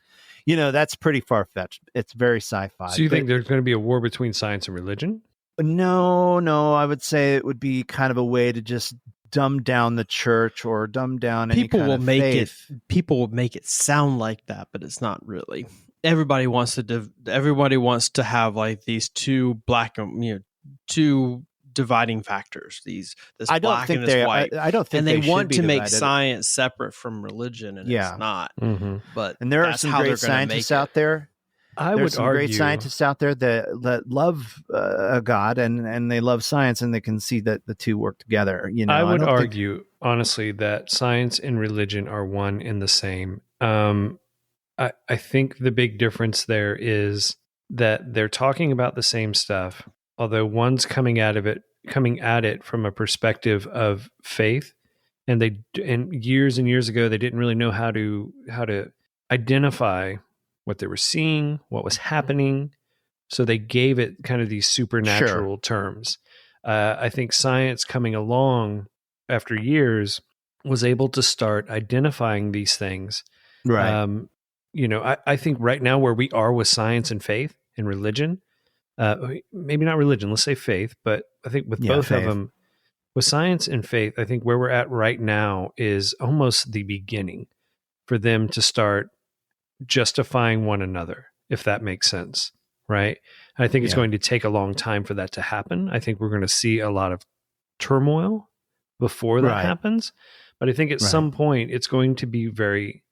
that's pretty far fetched. It's very sci-fi. So you think there's going to be a war between science and religion? No, I would say it would be kind of a way to just dumb down the church or dumb down any kind of faith. People will make it sound like that, but it's not really. Everybody wants to have like these two two dividing factors. This black and this white. I don't think, and they want to make divided. Science separate from religion, and it's not. Mm-hmm. But and there are some great scientists out there. There's some great scientists out there that love God and they love science, and they can see that the two work together. I would argue honestly that science and religion are one and the same. I think the big difference there is that they're talking about the same stuff, although one's coming at it from a perspective of faith, and years and years ago they didn't really know how to identify what they were seeing, what was happening. So they gave it kind of these supernatural terms. I think science coming along after years was able to start identifying these things. Right. I think right now where we are with science and faith and religion, maybe not religion, let's say faith, but I think with both faith. of them, with science and faith, I think where we're at right now is almost the beginning for them to start justifying one another, if that makes sense, right? And I think it's going to take a long time for that to happen. I think we're going to see a lot of turmoil before that happens, but I think at some point it's going to be very,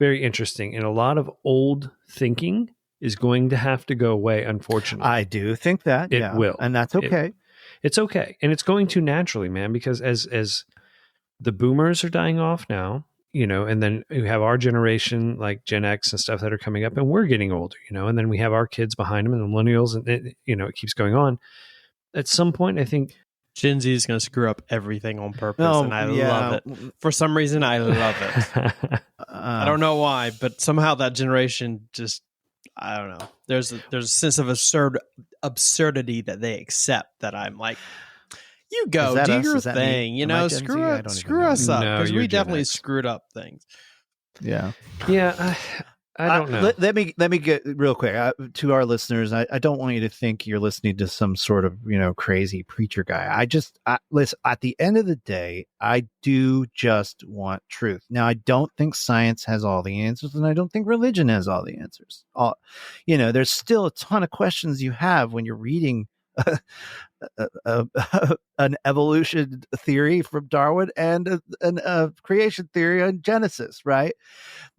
very interesting, and a lot of old thinking is going to have to go away, unfortunately. I do think that it will, and that's okay. It's okay, and it's going to naturally, man, because as the boomers are dying off now, and then we have our generation, like Gen X and stuff, that are coming up, and we're getting older, and then we have our kids behind them and the millennials, and it keeps going on. At some point, I think Gen Z is going to screw up everything on purpose, and I love it. For some reason, I love it. I don't know why, but somehow that generation just, I don't know. There's a sense of absurdity that they accept that I'm like, you go, do your thing, screw us up, because we definitely screwed up things. Yeah. Yeah. I don't know. Let me get real quick to our listeners. I don't want you to think you're listening to some sort of crazy preacher guy. Listen. At the end of the day, I do just want truth. Now, I don't think science has all the answers, and I don't think religion has all the answers. There's still a ton of questions you have when you're reading an evolution theory from Darwin and a creation theory on Genesis, right?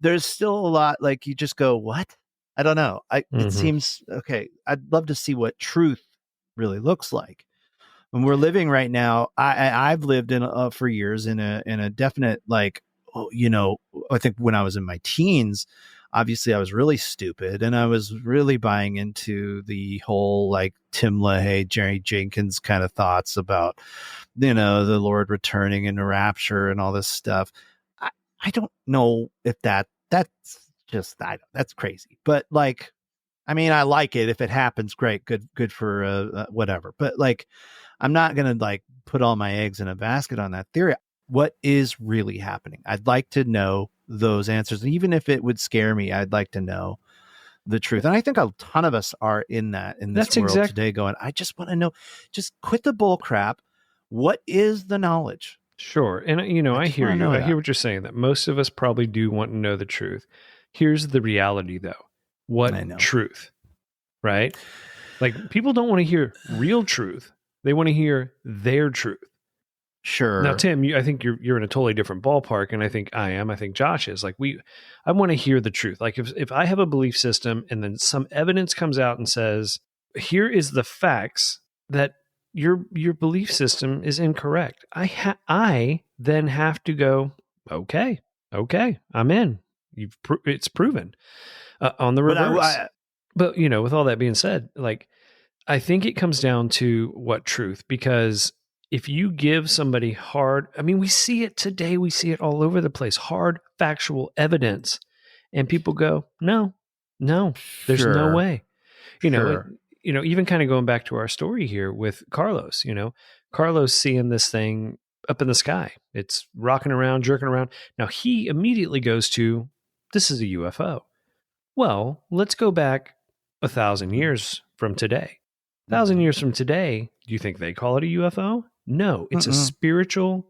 There's still a lot, like, you just go, what? I don't know. It seems okay. I'd love to see what truth really looks like. When we're living right now, I've lived for years in a definite, like, I think when I was in my teens, obviously I was really stupid, and I was really buying into the whole, like, Tim LaHaye, Jerry Jenkins kind of thoughts about, the Lord returning and the rapture and all this stuff. I don't know if that's crazy, but, like, I mean, I like it. If it happens, great, good for whatever. But, like, I'm not going to, like, put all my eggs in a basket on that theory. What is really happening? I'd like to know those answers. And even if it would scare me, I'd like to know the truth. And I think a ton of us are in this world today going, I just want to know, just quit the bull crap. What is the knowledge? Sure. And, I hear you. I hear what you're saying, that most of us probably do want to know the truth. Here's the reality, though. What truth? Right? Like, people don't want to hear real truth. They want to hear their truth. Sure. Now, Tim, I think you're in a totally different ballpark, and I think I am. I think Josh is. Like, I want to hear the truth. Like, if I have a belief system and then some evidence comes out and says, here is the facts that your belief system is incorrect, I then have to go, okay, I'm in. It's proven on the reverse. But with all that being said, like, I think it comes down to what truth, because if you give somebody we see it today, we see it all over the place, hard factual evidence, and people go, no, there's no way. Even kind of going back to our story here with Carlos, Carlos seeing this thing up in the sky. It's rocking around, jerking around. Now he immediately goes to, this is a UFO. Well, let's go back 1,000 years from today. 1,000 years from today, do you think they call it a UFO? No, it's a spiritual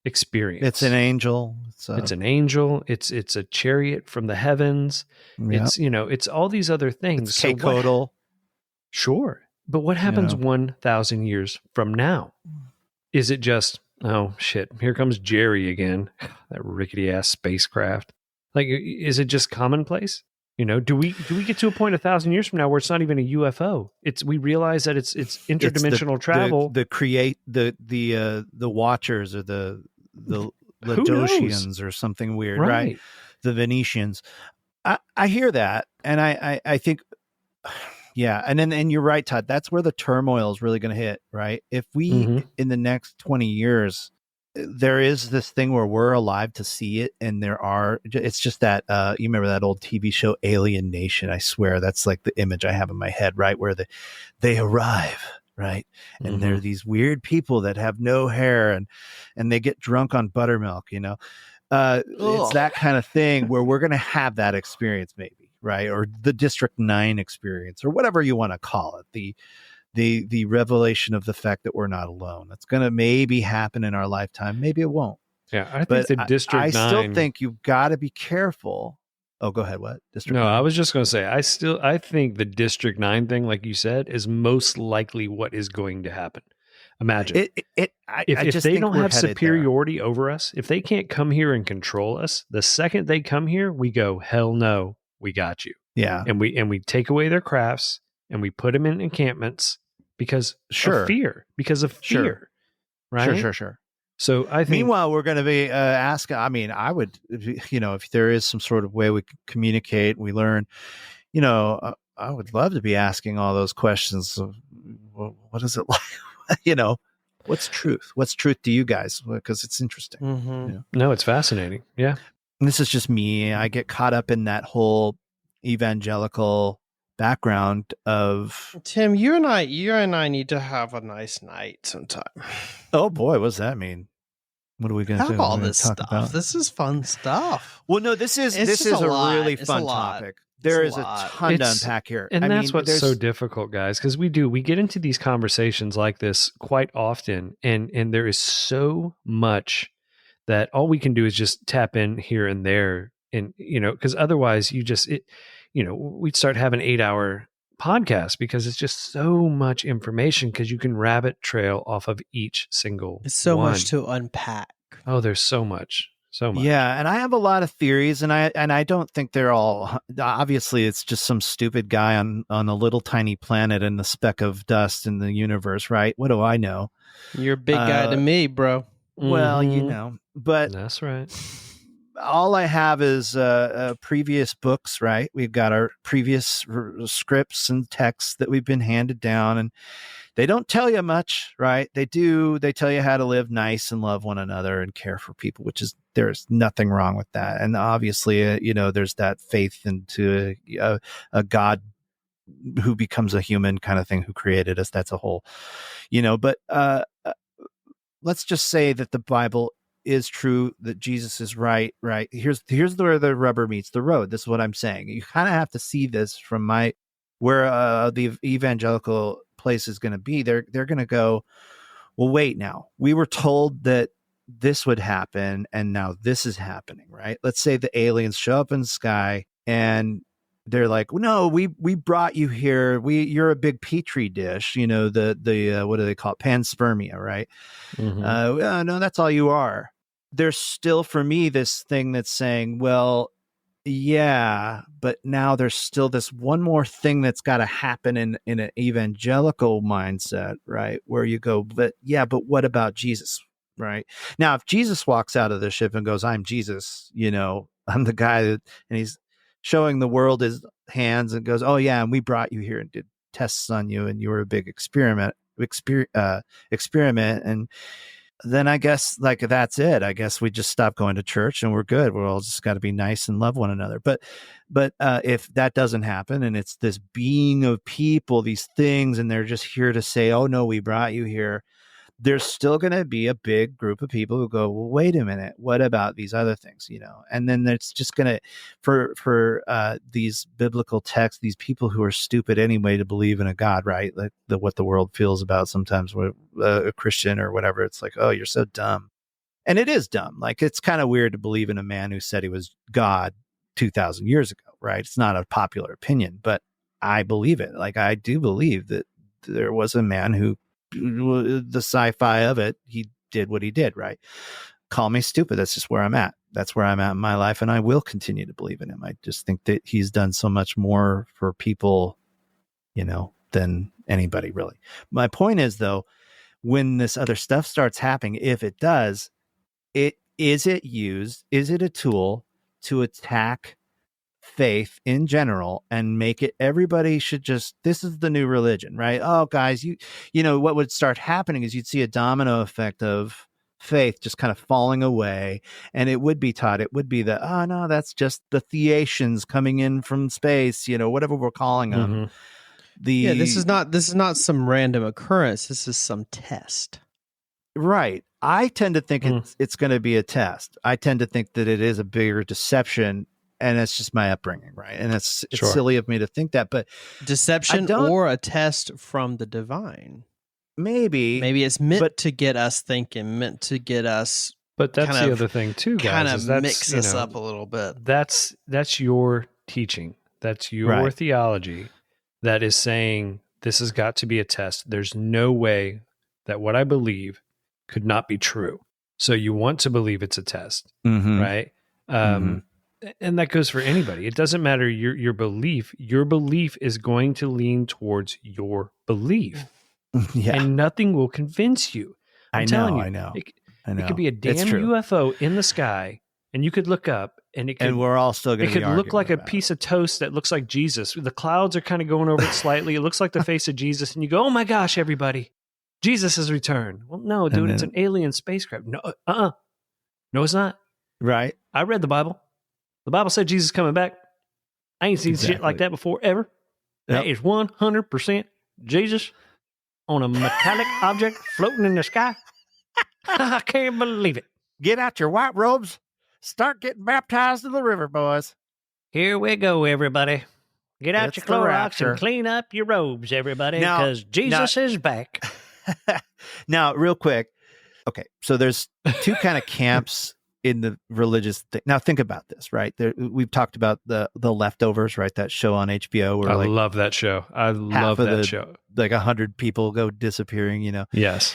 experience. It's an angel. It's an angel. It's a chariot from the heavens. Yep. It's all these other things. It's K-Kodal. Sure. But what happens 1,000 years from now? Is it just, oh shit, here comes Jerry again, that rickety ass spacecraft? Like, is it just commonplace? Do we get to a point 1,000 years from now where it's not even a UFO? We realize that it's interdimensional travel. The Watchers, or the Ladosians, or something weird, right? The Venetians. I hear that, and I think, yeah, and you're right, Todd. That's where the turmoil is really going to hit, right? If we in the next 20 years. There is this thing where we're alive to see it, and it's just that you remember that old TV show Alien Nation? I swear that's like the image I have in my head, right? Where they arrive, right? And they're these weird people that have no hair, and they get drunk on buttermilk, it's that kind of thing where we're going to have that experience, maybe, right? Or the District 9 experience, or whatever you want to call it. The revelation of the fact that we're not alone. That's going to maybe happen in our lifetime. Maybe it won't. Yeah, I think the District 9. I still think you've got to be careful. Oh, go ahead. What? District 9? I was just going to say, I think the District 9 thing, like you said, is most likely what is going to happen. Imagine if they don't have superiority over us, if they can't come here and control us, the second they come here, we go, hell no, we got you. Yeah, and we take away their crafts. And we put them in encampments because of fear. Right? Sure. So I think. Meanwhile, we're going to be asking. I mean, I would, if there is some sort of way we can communicate, we learn. I would love to be asking all those questions. Of, what is it like? What's truth? What's truth to you guys? Because it's interesting. Mm-hmm. No, it's fascinating. Yeah. And this is just me. I get caught up in that whole evangelical background of Tim. You and I need to have a nice night sometime. Oh boy, what does that mean? What are we going to do? All this stuff. About? This is fun stuff. Well, no, this is a really fun topic. There is a ton to unpack here. And that's what's so difficult, guys, because we get into these conversations like this quite often, and there is so much that all we can do is just tap in here and there, and because otherwise we'd start having 8-hour podcasts because it's just so much information because you can rabbit trail off of each single It's so one. much to unpack. Oh, there's so much. So much. Yeah, and I have a lot of theories, and I don't think they're all. Obviously, it's just some stupid guy on a little tiny planet in the speck of dust in the universe, right? What do I know? You're a big guy to me, bro. Well, but that's right. All I have is previous books, right? We've got our previous scripts and texts that we've been handed down, and they don't tell you much, right? They tell you how to live nice and love one another and care for people, there's nothing wrong with that. And obviously, there's that faith into a God who becomes a human kind of thing, who created us. That's a whole, but let's just say that the Bible is true, that Jesus is right. Here's where the rubber meets the road. This is what I'm saying. You kind of have to see this from where the evangelical place is going to be. They're going to go, well, wait, now we were told that this would happen, and now this is happening, right? Let's say the aliens show up in the sky and they're like, no, we brought you here. You're a big petri dish, the what do they call it? Panspermia, right? Mm-hmm. No, that's all you are. There's still, for me, this thing that's saying, well, yeah, but now there's still this one more thing that's got to happen in an evangelical mindset, right? Where you go, but what about Jesus, right? Now, if Jesus walks out of the ship and goes, I'm Jesus, I'm the guy and he's showing the world his hands and goes, oh yeah, and we brought you here and did tests on you, and you were a big experiment, and then I guess that's it. I guess we just stop going to church and we're good. We're all just got to be nice and love one another. But if that doesn't happen, and it's this being of people, these things, and they're just here to say, oh no, we brought you here, there's still going to be a big group of people who go, well, wait a minute, what about these other things, and then it's just going to, for these biblical texts, these people who are stupid anyway to believe in a God, right? Like what the world feels about sometimes with a Christian or whatever. It's like, oh, you're so dumb. And it is dumb. Like, it's kind of weird to believe in a man who said he was God 2,000 years ago, right? It's not a popular opinion, but I believe it. Like, I do believe that there was a man who, the sci-fi of it, he did what he did, right? Call me stupid. That's just where I'm at. That's where I'm at in my life, and I will continue to believe in him. I just think that he's done so much more for people, than anybody really. My point is, though, when this other stuff starts happening, if it does, is it a tool to attack faith in general and make it, everybody should just, this is the new religion, right? Oh, guys, what would start happening is you'd see a domino effect of faith just kind of falling away, and it would be, Todd, it would be the, oh no, that's just the Theatians coming in from space, whatever we're calling them. Mm-hmm. This is not some random occurrence. This is some test. Right. I tend to think it's going to be a test. I tend to think that it is a bigger deception. And it's just my upbringing, right? And it's silly of me to think that, but deception or a test from the divine. Maybe it's meant to get us thinking, meant to get us. But that's the other thing too, guys. Kind of mix us up a little bit. That's your teaching. That's your theology that is saying this has got to be a test. There's no way that what I believe could not be true. So you want to believe it's a test, right? And that goes for anybody. It doesn't matter your belief. Your belief is going to lean towards your belief. Yeah. And nothing will convince you. I'm telling you. I I know. It could be a It's damn true. UFO in the sky, and you could look up, and it could, And we're all still going it to be could look like a arguing about piece of toast that looks like Jesus. The clouds are kind of going over it slightly. It looks like the face of Jesus, and you go, "Oh my gosh, everybody, Jesus has returned." Well, no, dude, And it's then- an alien spacecraft. No, no, it's not. it. Right. I read the Bible. The Bible said Jesus is coming back. I ain't seen shit like Exactly. that before ever. That Yep. is 100% Jesus on a metallic object floating in the sky. I can't believe it. Get out your white robes. Start getting baptized in the river, boys. Here we go, everybody. Get out It's your the Clorox rapture. and clean up your robes, everybody, Now- because Jesus is back. Now, real quick. Okay, so there's two kind of camps in the religious thing. Now, think about this, right? We've talked about the Leftovers, right? That show on HBO where I like love that show. I half love of that the show. like 100 people go disappearing. You know, Yes.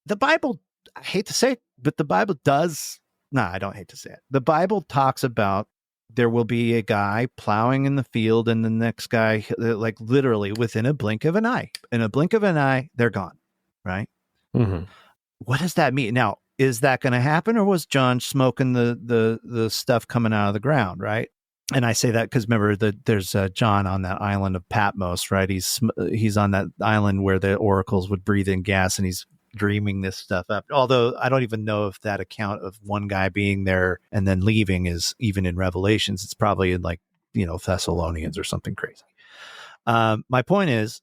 the Bible. I hate to say it, but the Bible does. No, I don't hate to say it. The Bible talks about there will be a guy plowing in the field, and the next guy, like literally within a blink of an eye. In a blink of an eye, they're gone. Right. Mm-hmm. What does that mean? Now, is that going to happen, or was John smoking the stuff coming out of the ground, right? And I say that because remember that there's John on that island of Patmos, right? He's on that island where the oracles would breathe in gas, and he's dreaming this stuff up. Although I don't even know if that account of one guy being there and then leaving is even in Revelations. It's probably in like Thessalonians or something crazy. My point is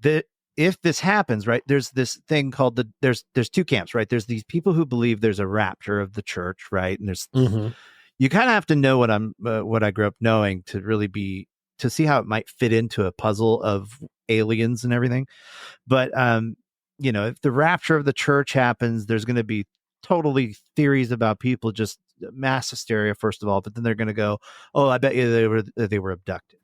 that if this happens, right, there's this thing called there's two camps, right? There's these people who believe there's a rapture of the church, right? And there's you kind of have to know what I grew up knowing to really to see how it might fit into a puzzle of aliens and everything. But if the rapture of the church happens, there's going to be totally theories about people, just mass hysteria first of all, but then they're going to go, "Oh, I bet you they were abducted,"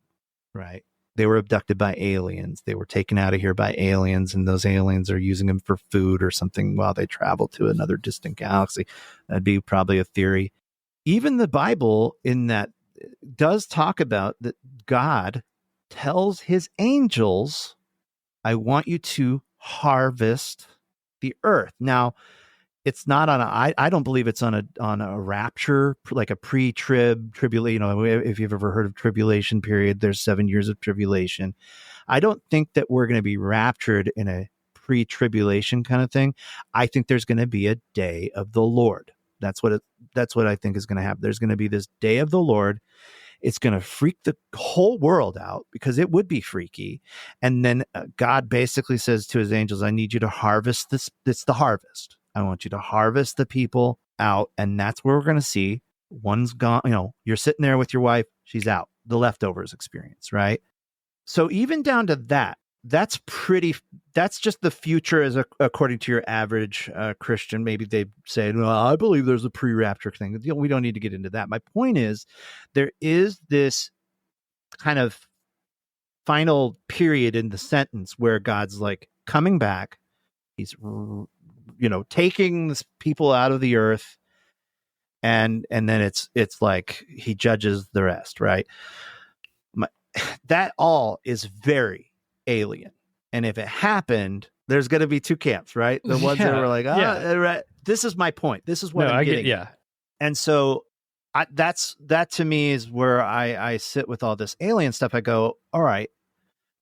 right? They were abducted by aliens. They were taken out of here by aliens, and those aliens are using them for food or something while they travel to another distant galaxy. That'd be probably a theory. Even the Bible in that does talk about that God tells his angels, "I want you to harvest the earth." Now, it's not on I don't believe it's on a rapture, like a pre-trib tribulation. If you've ever heard of tribulation period, there's 7 years of tribulation. I don't think that we're going to be raptured in a pre-tribulation kind of thing. I think there's going to be a day of the Lord. That's what I think is going to happen. There's going to be this day of the Lord. It's going to freak the whole world out, because it would be freaky. And then God basically says to his angels, "I need you to harvest this. It's the harvest. I want you to harvest the people out." And that's where we're going to see one's gone. You're sitting there with your wife. She's out. The Leftovers experience, right? So even down to that, that's just the future according to your average Christian. Maybe they say, "Well, I believe there's a pre-rapture thing." We don't need to get into that. My point is, there is this kind of final period in the sentence where God's like coming back. He's, taking this people out of the earth, and then it's like he judges the rest, right? That all is very alien. And if it happened, there's going to be two camps, right? The ones that were like, right. This is my point. This is what I'm getting. At. And so that to me is where I sit with all this alien stuff. I go, all right.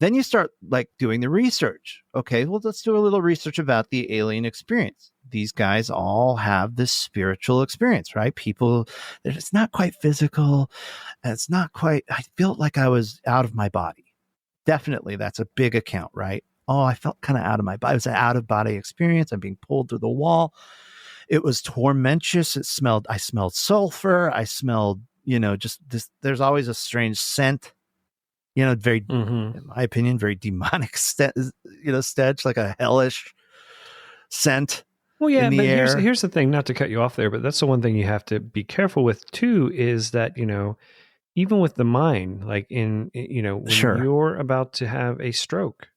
Then you start like doing the research. Okay, well, let's do a little research about the alien experience. These guys all have this spiritual experience, right? People, it's not quite physical. It's not quite, I felt like I was out of my body. Definitely, that's a big account, right? Oh, I felt kind of out of my body. It was an out-of-body experience. I'm being pulled through the wall. It was tormentous. I smelled sulfur. I smelled, just this. There's always a strange scent, very, in my opinion, very demonic stench, like a hellish scent. Well, yeah, in the but air. Here's the thing, not to cut you off there, but that's the one thing you have to be careful with too, is that, even with the mind, like when you're about to have a stroke,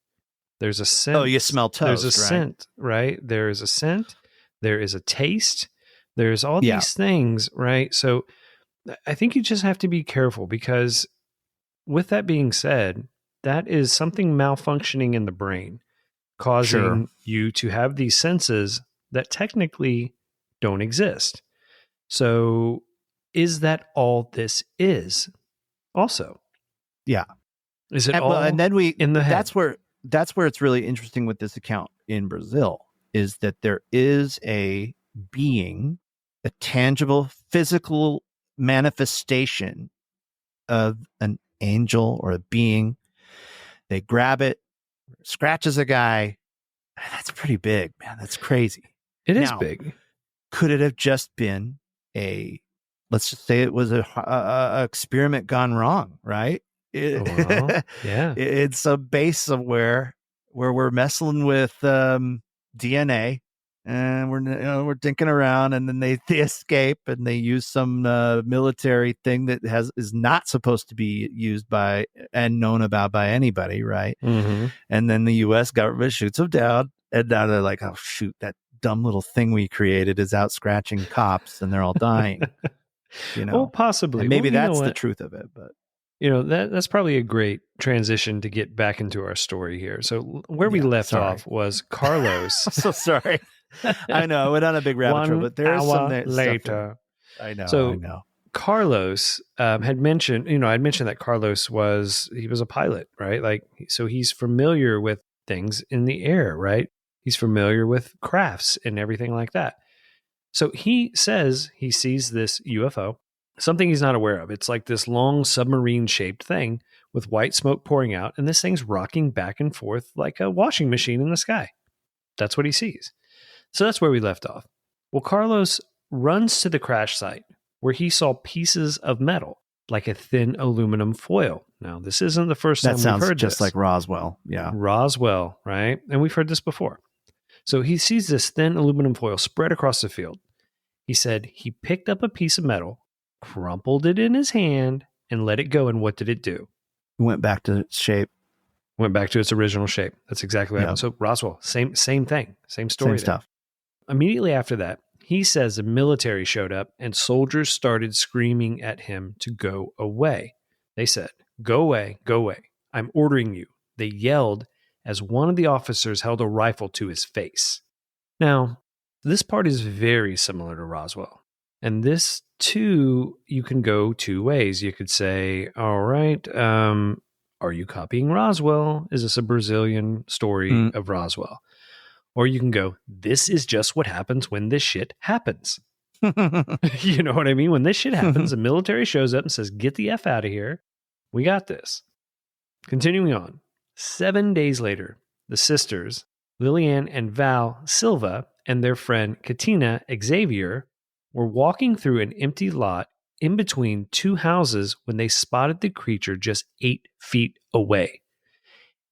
there's a scent. Oh, you smell toast. There's a scent, right? There is a scent. There is a taste. There's all these things, right? So I think you just have to be careful, because with that being said, that is something malfunctioning in the brain, causing you to have these senses that technically don't exist. So is that all this is? Also, Yeah. Is it and, all well, and then we in the head? That's where it's really interesting with this account in Brazil, is that there is a being, a tangible physical manifestation of an angel or a being. They grab it, scratches a guy. That's pretty big, man. That's crazy. It is big. Could it have just been let's just say it was a experiment gone wrong, right? Well, yeah. It's a base somewhere where we're messing with DNA, and we're dinking around, and then they escape, and they use some military thing that is not supposed to be used by and known about by anybody, right? Mm-hmm. And then the U.S. government shoots them down, and now they're like, "Oh shoot, that dumb little thing we created is out scratching cops, and they're all dying." Well, possibly. And maybe Well, that's the truth of it, but. That's probably a great transition to get back into our story here. So where we left off was Carlos. I'm so sorry. I know I went on a big rabbit trail, but there's some later. I know. So I know. Carlos had mentioned, I'd mentioned that Carlos was a pilot, right? Like, so he's familiar with things in the air, right? He's familiar with crafts and everything like that. So he says he sees this UFO. Something he's not aware of. It's like this long submarine-shaped thing with white smoke pouring out, and this thing's rocking back and forth like a washing machine in the sky. That's what he sees. So that's where we left off. Well, Carlos runs to the crash site where he saw pieces of metal, like a thin aluminum foil. Now, this isn't the first time we've heard this. That sounds just like Roswell. Yeah. Roswell, right? And we've heard this before. So he sees this thin aluminum foil spread across the field. He said he picked up a piece of metal, crumpled it in his hand, and let it go. And what did it do? It went back to its shape. Went back to its original shape. That's exactly what happened. So Roswell, same thing, same story. Same stuff. Immediately after that, he says the military showed up and soldiers started screaming at him to go away. They said, "Go away, go away. I'm ordering you." They yelled as one of the officers held a rifle to his face. Now, this part is very similar to Roswell. And this, too, you can go two ways. You could say, all right, are you copying Roswell? Is this a Brazilian story of Roswell? Or you can go, this is just what happens when this shit happens. You know what I mean? When this shit happens, the military shows up and says, get the F out of here. We got this. Continuing on. 7 days later, the sisters, Liliane and Val Silva, and their friend Katia, Xavier, were walking through an empty lot in between two houses when they spotted the creature just 8 feet away.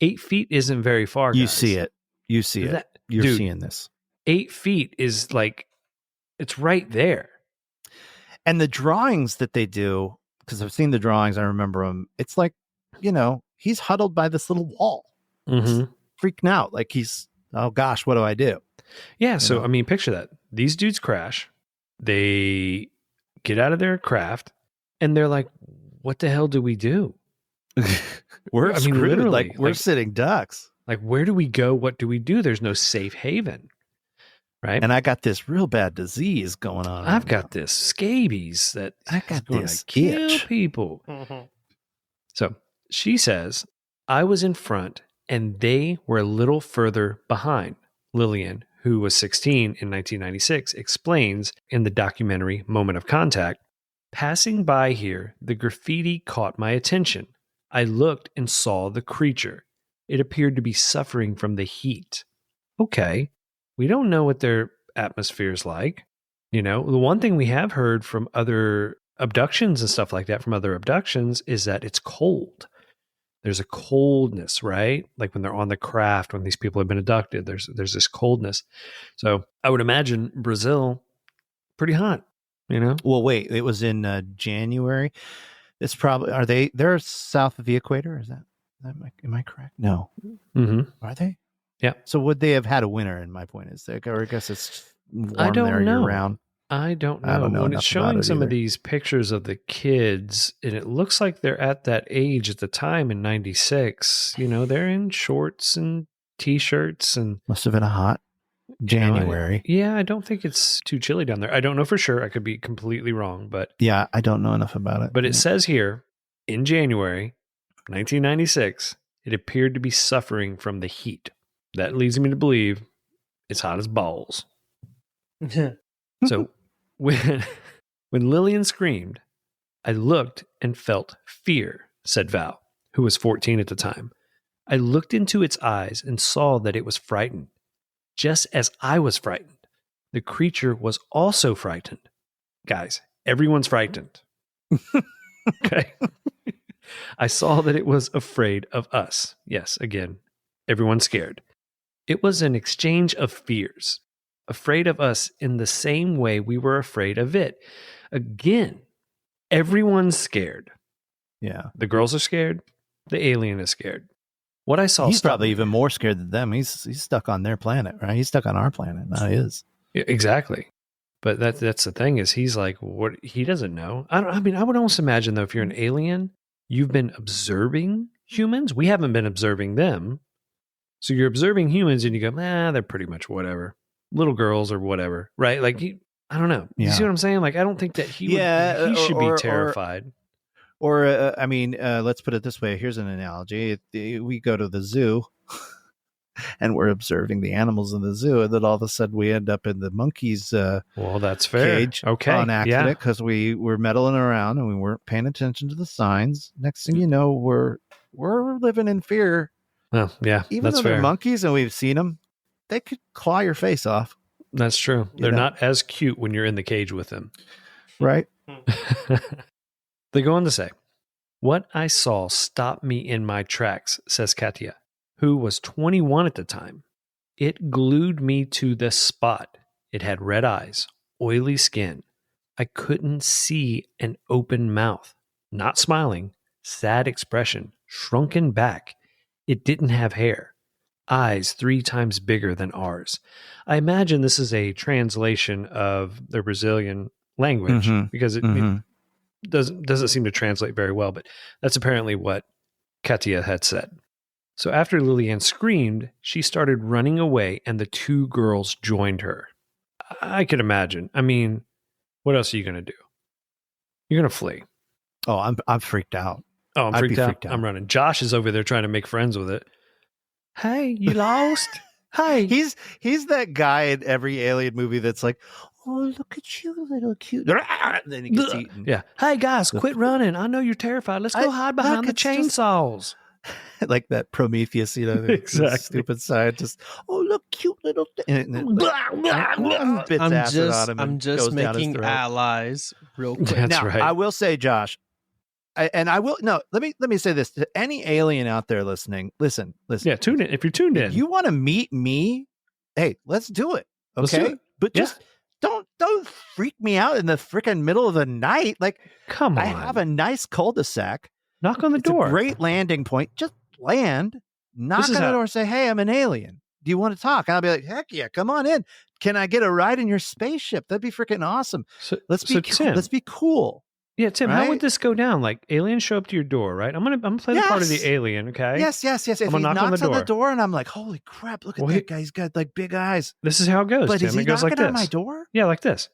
8 feet isn't very far, guys. You see it. You see it. You're seeing this. 8 feet is like, it's right there. And the drawings that they do, because I've seen the drawings, I remember them. It's like, he's huddled by this little wall. Mm-hmm. Freaking out. Like he's, oh gosh, what do I do? Yeah. So, I mean, picture that. These dudes crash. They get out of their craft and they're like, what the hell do we do? We're screwed. Literally, like we're sitting ducks. Like, where do we go? What do we do? There's no safe haven. Right. And I got this real bad disease going on. I've got this scabies that I got going this to kill itch. people. Mm-hmm. So she says, I was in front and they were a little further behind. Liliane, who was 16 in 1996, explains in the documentary Moment of Contact, passing by here, the graffiti caught my attention. I looked and saw the creature. It appeared to be suffering from the heat. Okay, we don't know what their atmosphere is like. The one thing we have heard from other abductions and stuff like that, from other abductions, is that it's cold. There's a coldness, right? Like when they're on the craft, when these people have been abducted, there's this coldness. So I would imagine Brazil, pretty hot, Well, wait, it was in January. It's probably, they're south of the equator? Is that am I correct? No. Mm-hmm. Are they? Yeah. So would they have had a winter? And my point is, or I guess it's warm I don't there know. year round. I don't know. When it's showing some of these pictures of the kids, and it looks like they're at that age at the time in 96. They're in shorts and T-shirts and must have been a hot January. I don't think it's too chilly down there. I don't know for sure. I could be completely wrong, but Yeah, I don't know enough about it. But it says here in January 1996, it appeared to be suffering from the heat. That leads me to believe it's hot as balls. So when Liliane screamed, I looked and felt fear, said Val, who was 14 at the time. I looked into its eyes and saw that it was frightened. Just as I was frightened, the creature was also frightened. Guys, everyone's frightened. Okay. I saw that it was afraid of us. Yes, again, everyone's scared. It was an exchange of fears, afraid of us in the same way we were afraid of it. Again, everyone's scared. Yeah. The girls are scared. The alien is scared. What I saw. He's probably even more scared than them. He's stuck on their planet, right? He's stuck on our planet, not his. Exactly. But that's the thing is he's like, what he doesn't know. I would almost imagine though, if you're an alien, you've been observing humans. We haven't been observing them. So you're observing humans and you go, they're pretty much whatever. Little girls or whatever. Right? Like, I don't know. You see what I'm saying? Like, I don't think that he should be terrified. Let's put it this way. Here's an analogy. We go to the zoo and we're observing the animals in the zoo, and then all of a sudden we end up in the monkeys that's fair. Cage okay. on accident because we were meddling around and we weren't paying attention to the signs. Next thing you know, we're living in fear. Well, yeah, even though they're monkeys and we've seen them, they could claw your face off. That's true. They're not as cute when you're in the cage with them. Right. They go on to say, what I saw stopped me in my tracks, says Katia, who was 21 at the time. It glued me to the spot. It had red eyes, oily skin. I couldn't see an open mouth, not smiling, sad expression, shrunken back. It didn't have hair. Eyes 3 times bigger than ours. I imagine this is a translation of the Brazilian language because it doesn't seem to translate very well, but that's apparently what Katia had said. So after Liliane screamed, she started running away and the 2 girls joined her. I could imagine. I mean, what else are you going to do? You're going to flee. Oh, I'm freaked out. Oh, I'm freaked out. I'm running. Josh is over there trying to make friends with it. Hey, you lost? Hey. He's that guy in every alien movie that's like, oh, look at you, little cute. And then he gets eaten. Yeah. Hey, guys, quit running. I know you're terrified. Let's go hide behind the chainsaws. Like that Prometheus, exactly. Stupid scientist. Oh, look, cute little thing. I'm just making allies real quick. That's now, right. I will say, Josh, let me say this to any alien out there listening. Listen. Yeah, tune in. If you're tuned in, you want to meet me? Hey, let's do it. Okay, let's do it. But just don't freak me out in the freaking middle of the night. Like, come on, I have a nice cul-de-sac. Knock on the door. A great landing point. Just land, knock on the door, and say, "Hey, I'm an alien. Do you want to talk?" And I'll be like, "Heck yeah, come on in. Can I get a ride in your spaceship? That'd be freaking awesome." Let's be cool. Yeah, Tim, how would this go down? Like, aliens show up to your door, right? I'm gonna play the part of the alien, okay? Yes. If he knocks on the door and I'm like, holy crap, look at that guy. He's got like big eyes. This is how it goes, but Tim. Is he it goes like knocking this. on my door? Yeah, like this.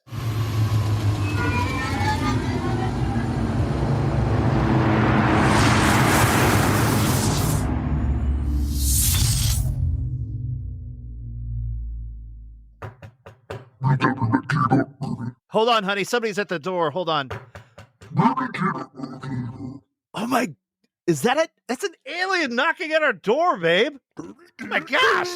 Hold on, honey. Somebody's at the door. Hold on. Oh my, is that it? That's an alien knocking at our door, babe. Oh my gosh.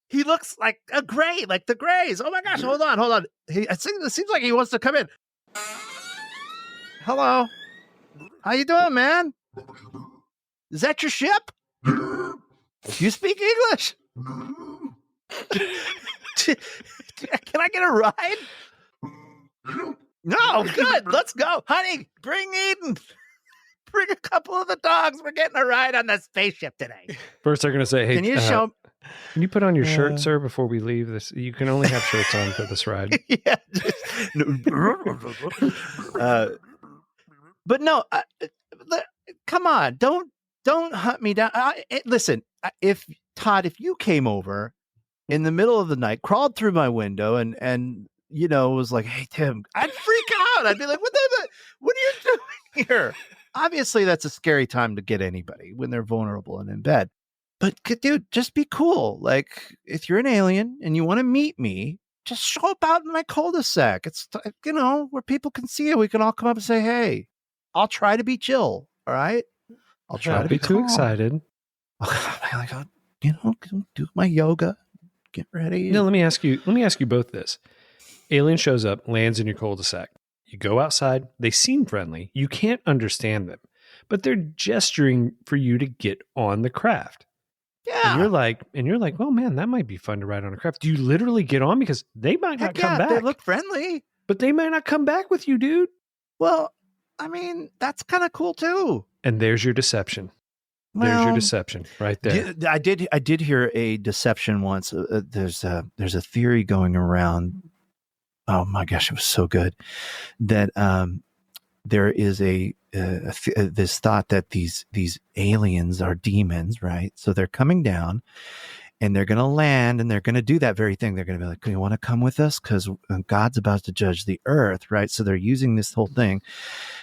He looks like a gray, like the Greys. Oh my gosh, hold on. It seems like he wants to come in. Hello. How you doing, man? Is that your ship? Do you speak English? Can I get a ride? No, good. Let's go. Honey, bring Eden. Bring a couple of the dogs. We're getting a ride on the spaceship today. First, they're going to say, hey, can you can you put on your shirt, sir, before we leave this? You can only have shirts on for this ride. Yeah. But no, come on. Don't hunt me down. Listen, if Todd, if you came over in the middle of the night, crawled through my window and was like, "Hey, Tim," I'd freak out. I'd be like, "What are you doing here?" Obviously, that's a scary time to get anybody when they're vulnerable and in bed. But dude, just be cool. Like, if you're an alien and you want to meet me, just show up out in my cul-de-sac. It's, where people can see you. We can all come up and say, "Hey." I'll try to be chill. All right. I'll try to be too excited. I'll, do my yoga, get ready. Let me ask you both this. Alien shows up, lands in your cul-de-sac. You go outside. They seem friendly. You can't understand them, but they're gesturing for you to get on the craft. Yeah. And you're like, well, man, that might be fun to ride on a craft. Do you literally get on? Because they might not come back. They look friendly, but they might not come back with you, dude. Well, I mean, that's kind of cool too. And there's your deception. There's your deception right there. I did hear a deception once. There's a theory going around. Oh my gosh, it was so good that there is this thought that these aliens are demons, right? So they're coming down and they're going to land and they're going to do that very thing. They're going to be like, "You want to come with us? Because God's about to judge the earth," right? So they're using this whole thing.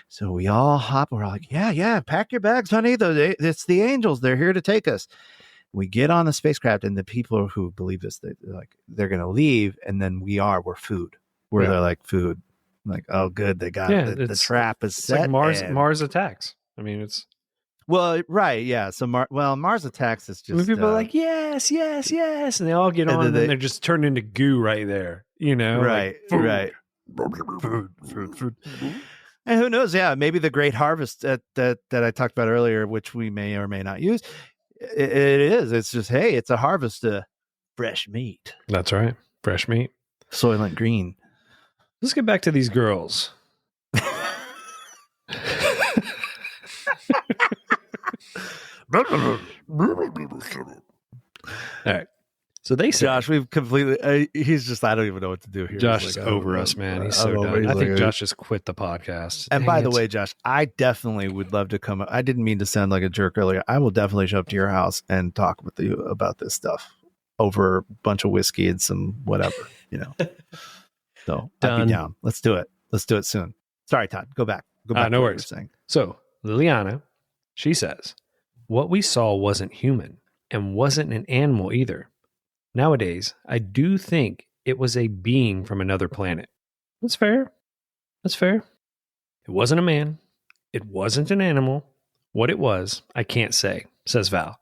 So we all hop. We're all like, yeah, pack your bags, honey. It's the angels. They're here to take us. We get on the spacecraft, and the people who believe this, they're going to leave, and then we're food. They're like food. Like, oh, good, they got the trap is set. Like Mars attacks. I mean, it's right, yeah. So Mars attacks is just people are like, yes, and they all get on, and then they're just turned into goo right there. Right, like food. And who knows? Yeah, maybe the great harvest that I talked about earlier, which we may or may not use, it is. It's just, hey, it's a harvest of fresh meat. That's right, fresh meat, Soylent Green. Let's get back to these girls. All right. So they say, Josh, we've completely, he's just, I don't even know what to do here. Josh is over us, man. He's so done. I think Josh just quit the podcast. And by the way, Josh, I definitely would love to come. I didn't mean to sound like a jerk earlier. I will definitely show up to your house and talk with you about this stuff over a bunch of whiskey and some whatever, So I'd be down. Let's do it. Let's do it soon. Sorry, Todd. Go back. No to what worries. you were saying. So Liliane, she says, what we saw wasn't human and wasn't an animal either. Nowadays, I do think it was a being from another planet. That's fair. It wasn't a man. It wasn't an animal. What it was, I can't say, says Val.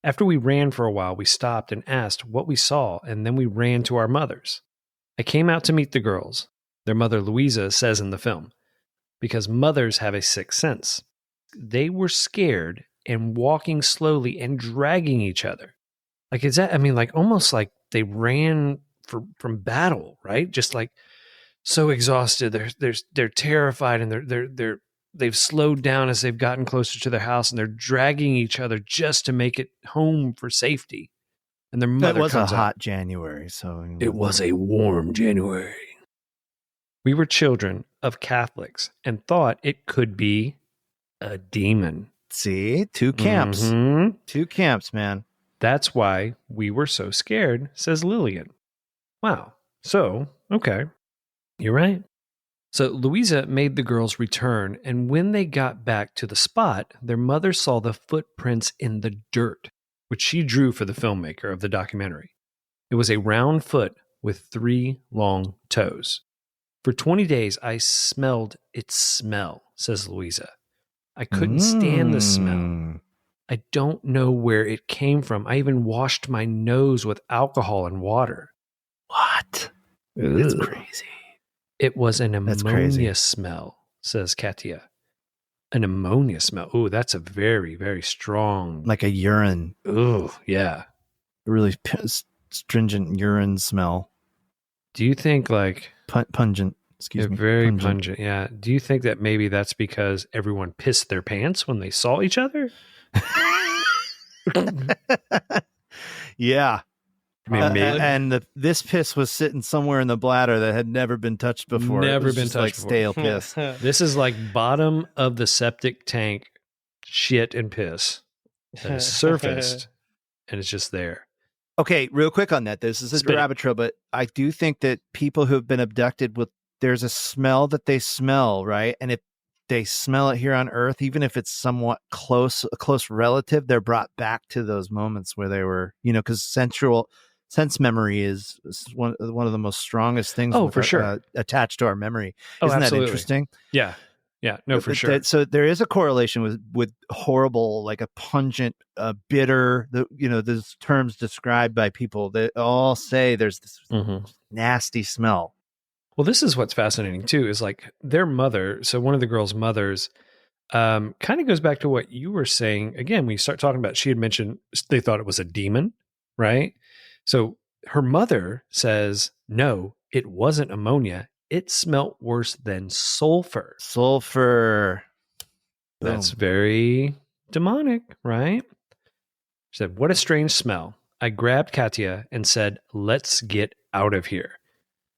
After we ran for a while, we stopped and asked what we saw, and then we ran to our mothers. I came out to meet the girls. Their mother, Louisa, says in the film, because mothers have a sixth sense. They were scared and walking slowly and dragging each other. Like, is that, almost like they ran from battle, right? Just like so exhausted. They're terrified and they've slowed down as they've gotten closer to their house, and they're dragging each other just to make it home for safety. And their mother comes out. It was a hot out. January, so it was a warm January. We were children of Catholics and thought it could be a demon. See, two camps. Mm-hmm. Two camps, man. That's why we were so scared, says Liliane. Wow. So, okay. You're right. So Louisa made the girls return, and when they got back to the spot, their mother saw the footprints in the dirt, which she drew for the filmmaker of the documentary. It was a round foot with 3 long toes. For 20 days, I smelled its smell, says Louisa. I couldn't stand the smell. I don't know where it came from. I even washed my nose with alcohol and water. What? That's crazy. It was an ammonia smell, says Katia. An ammonia smell. Oh, that's a very, very strong. Like a urine. Oh, yeah. A really stringent urine smell. Do you think like... Pungent. Excuse me. Very pungent, yeah. Do you think that maybe that's because everyone pissed their pants when they saw each other? Yeah. Maybe. And this piss was sitting somewhere in the bladder that had never been touched before. Never been touched like before. Stale piss. This is like bottom of the septic tank shit and piss that has surfaced and it's just there. Okay, real quick on that. This is a rabbit trail, but I do think that people who have been abducted there's a smell that they smell, right? And if they smell it here on Earth, even if it's somewhat a close relative, they're brought back to those moments where they were, because sense memory is one of the most strongest things. For sure. Attached to our memory. Isn't that interesting? Yeah. Yeah. No, for sure. So there is a correlation with horrible, like a pungent, bitter, those terms described by people that all say there's this nasty smell. Well, this is what's fascinating too, is like their mother. So one of the girls' mothers kind of goes back to what you were saying. Again, we start talking about, she had mentioned they thought it was a demon, right? So her mother says, no, it wasn't ammonia. It smelt worse than sulfur. Sulfur. That's very demonic, right? She said, what a strange smell. I grabbed Katia and said, let's get out of here.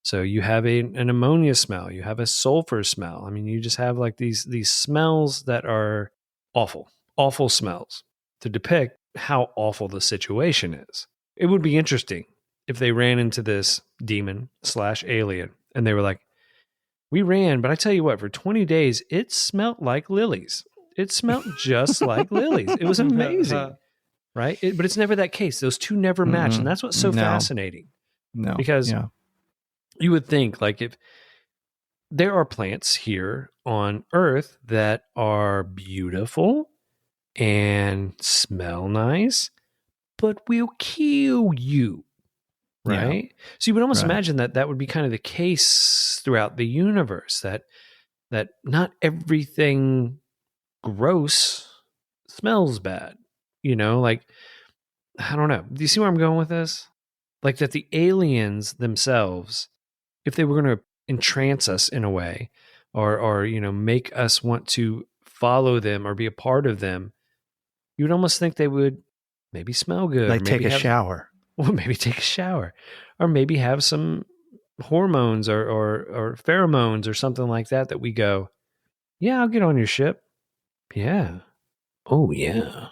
So you have an ammonia smell. You have a sulfur smell. I mean, you just have like these smells that are awful smells to depict how awful the situation is. It would be interesting if they ran into this demon/alien and they were like, we ran, but I tell you what, for 20 days, it smelled like lilies. It smelled just like lilies. It was amazing, right? But it's never that case. Those two never match. And that's what's so fascinating. No. Because you would think, like, if there are plants here on Earth that are beautiful and smell nice, but will kill you, right? Yeah. So you would almost imagine that would be kind of the case throughout the universe, that not everything gross smells bad, like, I don't know. Do you see where I'm going with this? Like that the aliens themselves, if they were going to entrance us in a way or make us want to follow them or be a part of them, you would almost think they would maybe smell good. Like or take a shower. Well, maybe take a shower. Or maybe have some hormones or pheromones or something like that we go, yeah, I'll get on your ship. Yeah. Oh, yeah.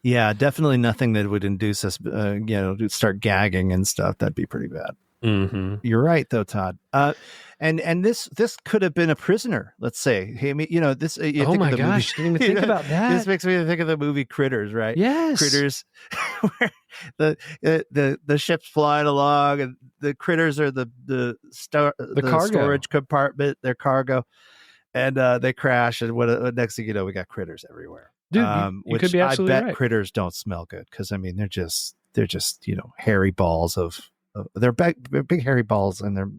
Yeah, definitely nothing that would induce us, to start gagging and stuff. That'd be pretty bad. Mm-hmm. You're right, though, Todd. And this could have been a prisoner. Let's say, hey, this. Oh my gosh! Didn't even think about that. This makes me think of the movie Critters, right? Yes, Critters, where the ship's flying along, and the critters are the storage compartment, their cargo, and they crash. And what next thing you know, we got critters everywhere. Dude, you could be absolutely I bet right. critters don't smell good because they're just hairy balls of. They're big hairy balls, and they're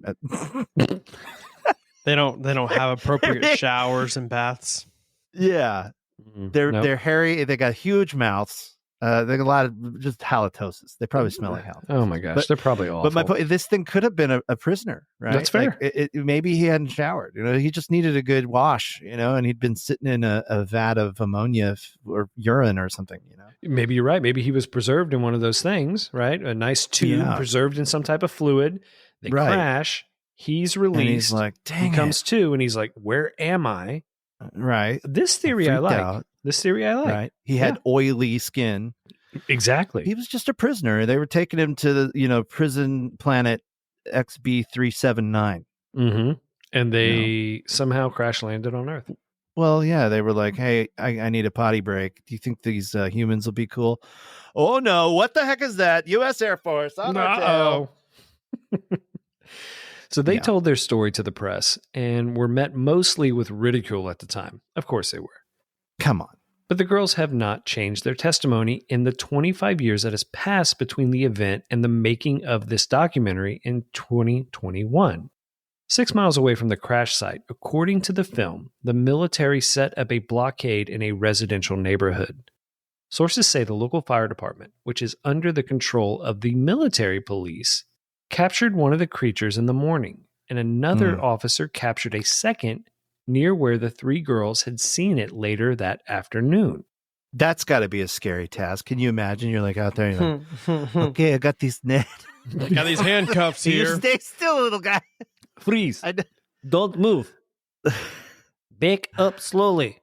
they don't have appropriate showers and baths. Yeah, they're hairy. They got huge mouths. They got a lot of just halitosis. They probably smell like halitosis. Oh my gosh, they're probably awful. But my point, this thing could have been a prisoner, right? That's fair. Like maybe he hadn't showered. He just needed a good wash. And he'd been sitting in a vat of ammonia or urine or something. Maybe you're right. Maybe he was preserved in one of those things, right? A nice tube preserved in some type of fluid. They crash. He's released. And he's like, dang, he comes to, and he's like, where am I? Right. This theory I like. Out. This theory I like. Right. He had oily skin. Exactly. He was just a prisoner. They were taking him to the prison planet XB379. Mm-hmm. And they somehow crash landed on Earth. Well, yeah, they were like, hey, I need a potty break. Do you think these humans will be cool? Oh, no. What the heck is that? U.S. Air Force. Uh-oh. So they told their story to the press and were met mostly with ridicule at the time. Of course they were. Come on. But the girls have not changed their testimony in the 25 years that has passed between the event and the making of this documentary in 2021. 6 miles away from the crash site, according to the film, the military set up a blockade in a residential neighborhood. Sources say the local fire department, which is under the control of the military police, captured one of the creatures in the morning, and another officer captured a second near where the three girls had seen it later that afternoon. That's got to be a scary task. Can you imagine? You're like out there, you're like, okay, I got these net. I got these handcuffs here. You stay still, little guy. Freeze. Don't move. Back up slowly.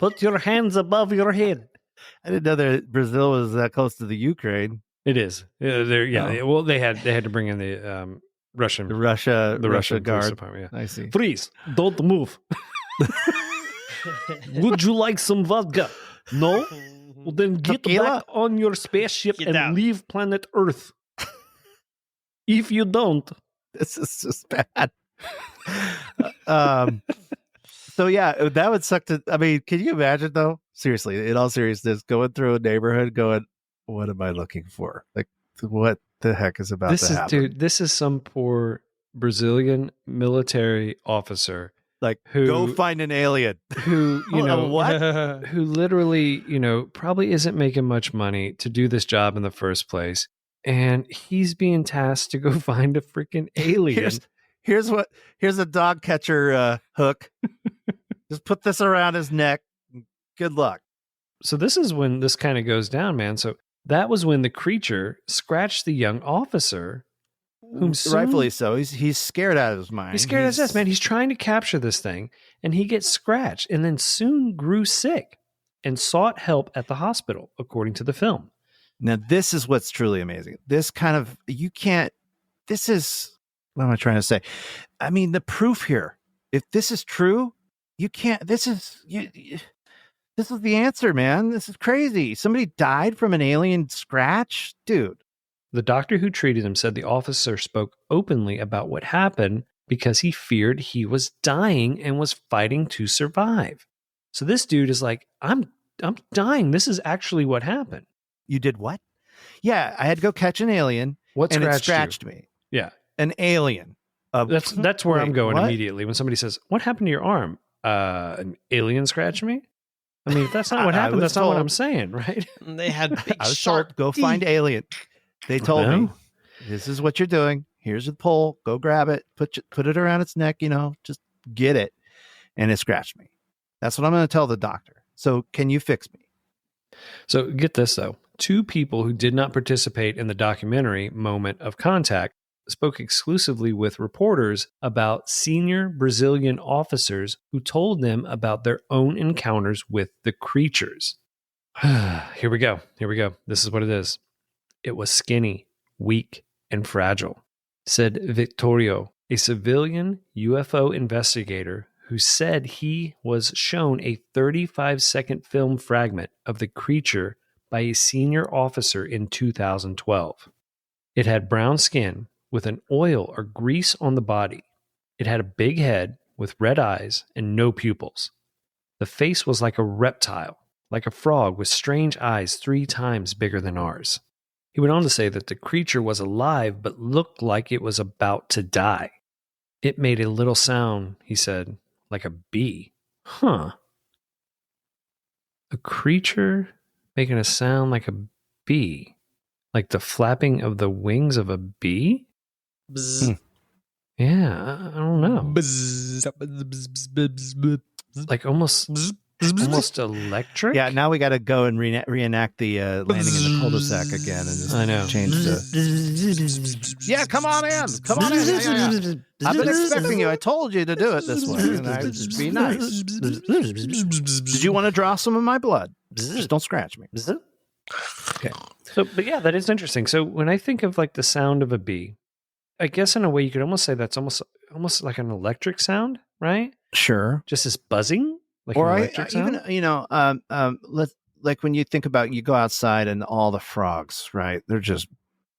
Put your hands above your head. I didn't know that Brazil was that close to the Ukraine. It is. Well, they had to bring in the Russian, The Russia police guard. department. Yeah. I see. Please don't move. Would you like some vodka? No. Well, then get Tequila? back on your spaceship Get and out. leave planet Earth. If you don't, This is just bad. So yeah, that would suck to. I mean, can you imagine though? Seriously, in all seriousness, going through a neighborhood, going, "What am I looking for? Like, what the heck is about to happen?" Dude, this is some poor Brazilian military officer. Like, who go find an alien. Who, What? who literally, probably isn't making much money to do this job in the first place. And he's being tasked to go find a freaking alien. Here's a dog catcher hook. Just put this around his neck. Good luck. So this is when this kind of goes down, man. So that was when the creature scratched the young officer. Rightfully so. He's scared out of his mind. He's scared out of his ass, man. He's trying to capture this thing, and he gets scratched, and then soon grew sick and sought help at the hospital, according to the film. Now, this is what's truly amazing. This kind of, this is, what am I trying to say? I mean, the proof here, if this is true, this is the answer, man. This is crazy. Somebody died from an alien scratch? Dude. The doctor who treated him said the officer spoke openly about what happened because he feared he was dying and was fighting to survive. So this dude is like, I'm dying. This is actually what happened. You did what? Yeah, I had to go catch an alien. What and scratched it scratched me? Yeah. An alien. That's where I'm going what? immediately. When somebody says, what happened to your arm? An alien scratched me? I mean, if that's not what happened, that's not what I'm saying, right? They had big I was told, go find alien. They told me, this is what you're doing. Here's the pole. Go grab it. Put it around its neck, just get it. And it scratched me. That's what I'm going to tell the doctor. So can you fix me? So get this, though. 2 people who did not participate in the documentary Moment of Contact spoke exclusively with reporters about senior Brazilian officers who told them about their own encounters with the creatures. Here we go. This is what it is. It was skinny, weak, and fragile, said Victorio, a civilian UFO investigator who said he was shown a 35-second film fragment of the creature by a senior officer in 2012. It had brown skin with an oil or grease on the body. It had a big head with red eyes and no pupils. The face was like a reptile, like a frog with strange eyes 3 times bigger than ours. He went on to say that the creature was alive but looked like it was about to die. It made a little sound, he said, like a bee. Huh. A creature making a sound like a bee. Like the flapping of the wings of a bee? Bzz. Yeah, I don't know. Bzz. Like almost electric? Yeah, now we got to go and reenact the landing in the cul-de-sac again and just change the... Yeah, come on in. Yeah. I've been expecting you. I told you to do it this way. And I'd just be nice. Did you want to draw some of my blood? Just don't scratch me. Okay. So, but yeah, that is interesting. So when I think of like the sound of a bee, I guess in a way you could almost say that's almost like an electric sound, right? Sure. Just this buzzing, like or an electric sound. Even like when you think about, you go outside and all the frogs, right? They're just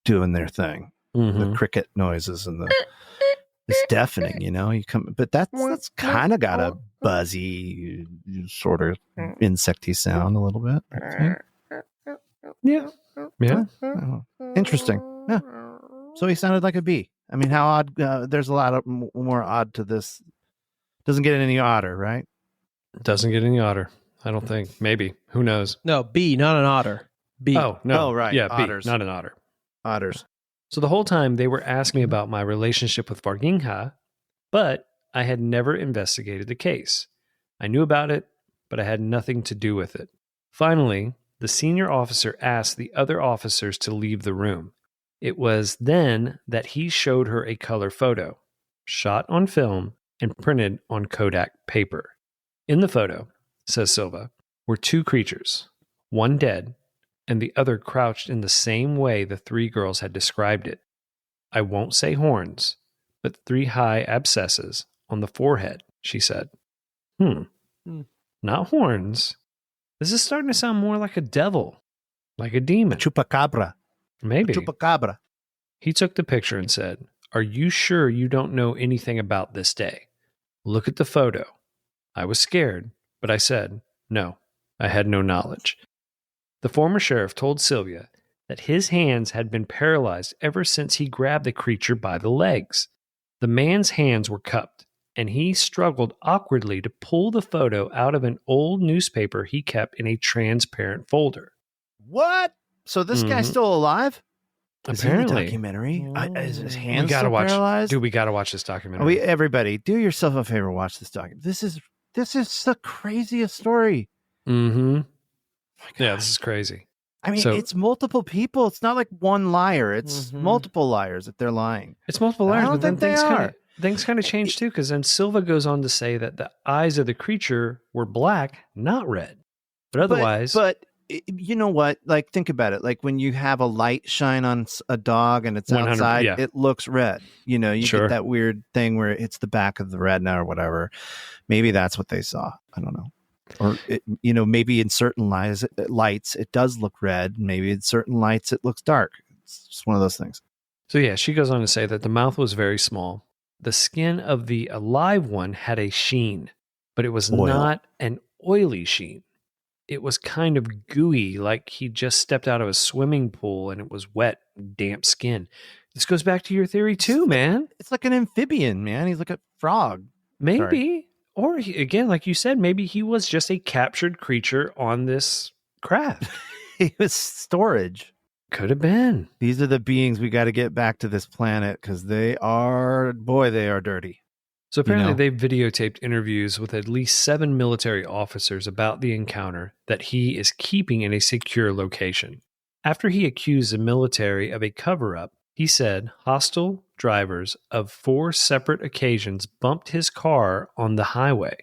doing their thing. The cricket noises and it's deafening, you come, but that's kind of got a buzzy sort of insecty sound a little bit. Yeah. Interesting. Yeah. So he sounded like a bee. I mean, how odd. There's a lot of more odd to this. Doesn't get any odder, right? Doesn't get any odder. I don't think. Maybe. Who knows? No, bee, not an otter. Bee. Oh, no. Oh, right. Yeah, otters. Bee, not an otter. Otters. So the whole time they were asking me about my relationship with Varginha, but I had never investigated the case. I knew about it, but I had nothing to do with it. Finally, the senior officer asked the other officers to leave the room. It was then that he showed her a color photo, shot on film and printed on Kodak paper. In the photo, says Silva, were 2 creatures. one dead, and the other crouched in the same way the 3 girls had described it. I won't say horns, but 3 high abscesses on the forehead, she said. Not horns. This is starting to sound more like a devil, like a demon. Chupacabra. Maybe. Chupacabra. He took the picture and said, "Are you sure you don't know anything about this day? Look at the photo." I was scared, but I said, no, I had no knowledge. The former sheriff told Sylvia that his hands had been paralyzed ever since he grabbed the creature by the legs. The man's hands were cupped, and he struggled awkwardly to pull the photo out of an old newspaper he kept in a transparent folder. What? So this guy's still alive? Apparently. Is he in the documentary? Is his hands we gotta still watch, paralyzed? Dude, we got to watch this documentary. Everybody, do yourself a favor, watch this documentary. This is the craziest story. Mm-hmm. Yeah, this is crazy. I mean, it's multiple people. It's not like one liar. It's multiple liars if they're lying. It's multiple liars, I don't but then think they are. things kind of change too, because then Silva goes on to say that the eyes of the creature were black, not red. But otherwise... But you know what? Like, think about it. Like when you have a light shine on a dog and it's outside, it looks red. You know, you get that weird thing where it's the back of the retina or whatever. Maybe that's what they saw. I don't know. Or, maybe in certain lights it does look red. Maybe in certain lights it looks dark. It's just one of those things. So yeah, she goes on to say that the mouth was very small. The skin of the alive one had a sheen, but it was not an oily sheen. It was kind of gooey, like he just stepped out of a swimming pool and it was wet, damp skin. This goes back to your theory too, man. It's like an amphibian, man. He's like a frog. Maybe. Sorry. Or again, like you said, maybe he was just a captured creature on this craft. He was storage. Could have been. These are the beings we got to get back to this planet because they are dirty. So apparently they've videotaped interviews with at least 7 military officers about the encounter that he is keeping in a secure location. After he accused the military of a cover-up, he said hostile drivers of 4 separate occasions bumped his car on the highway.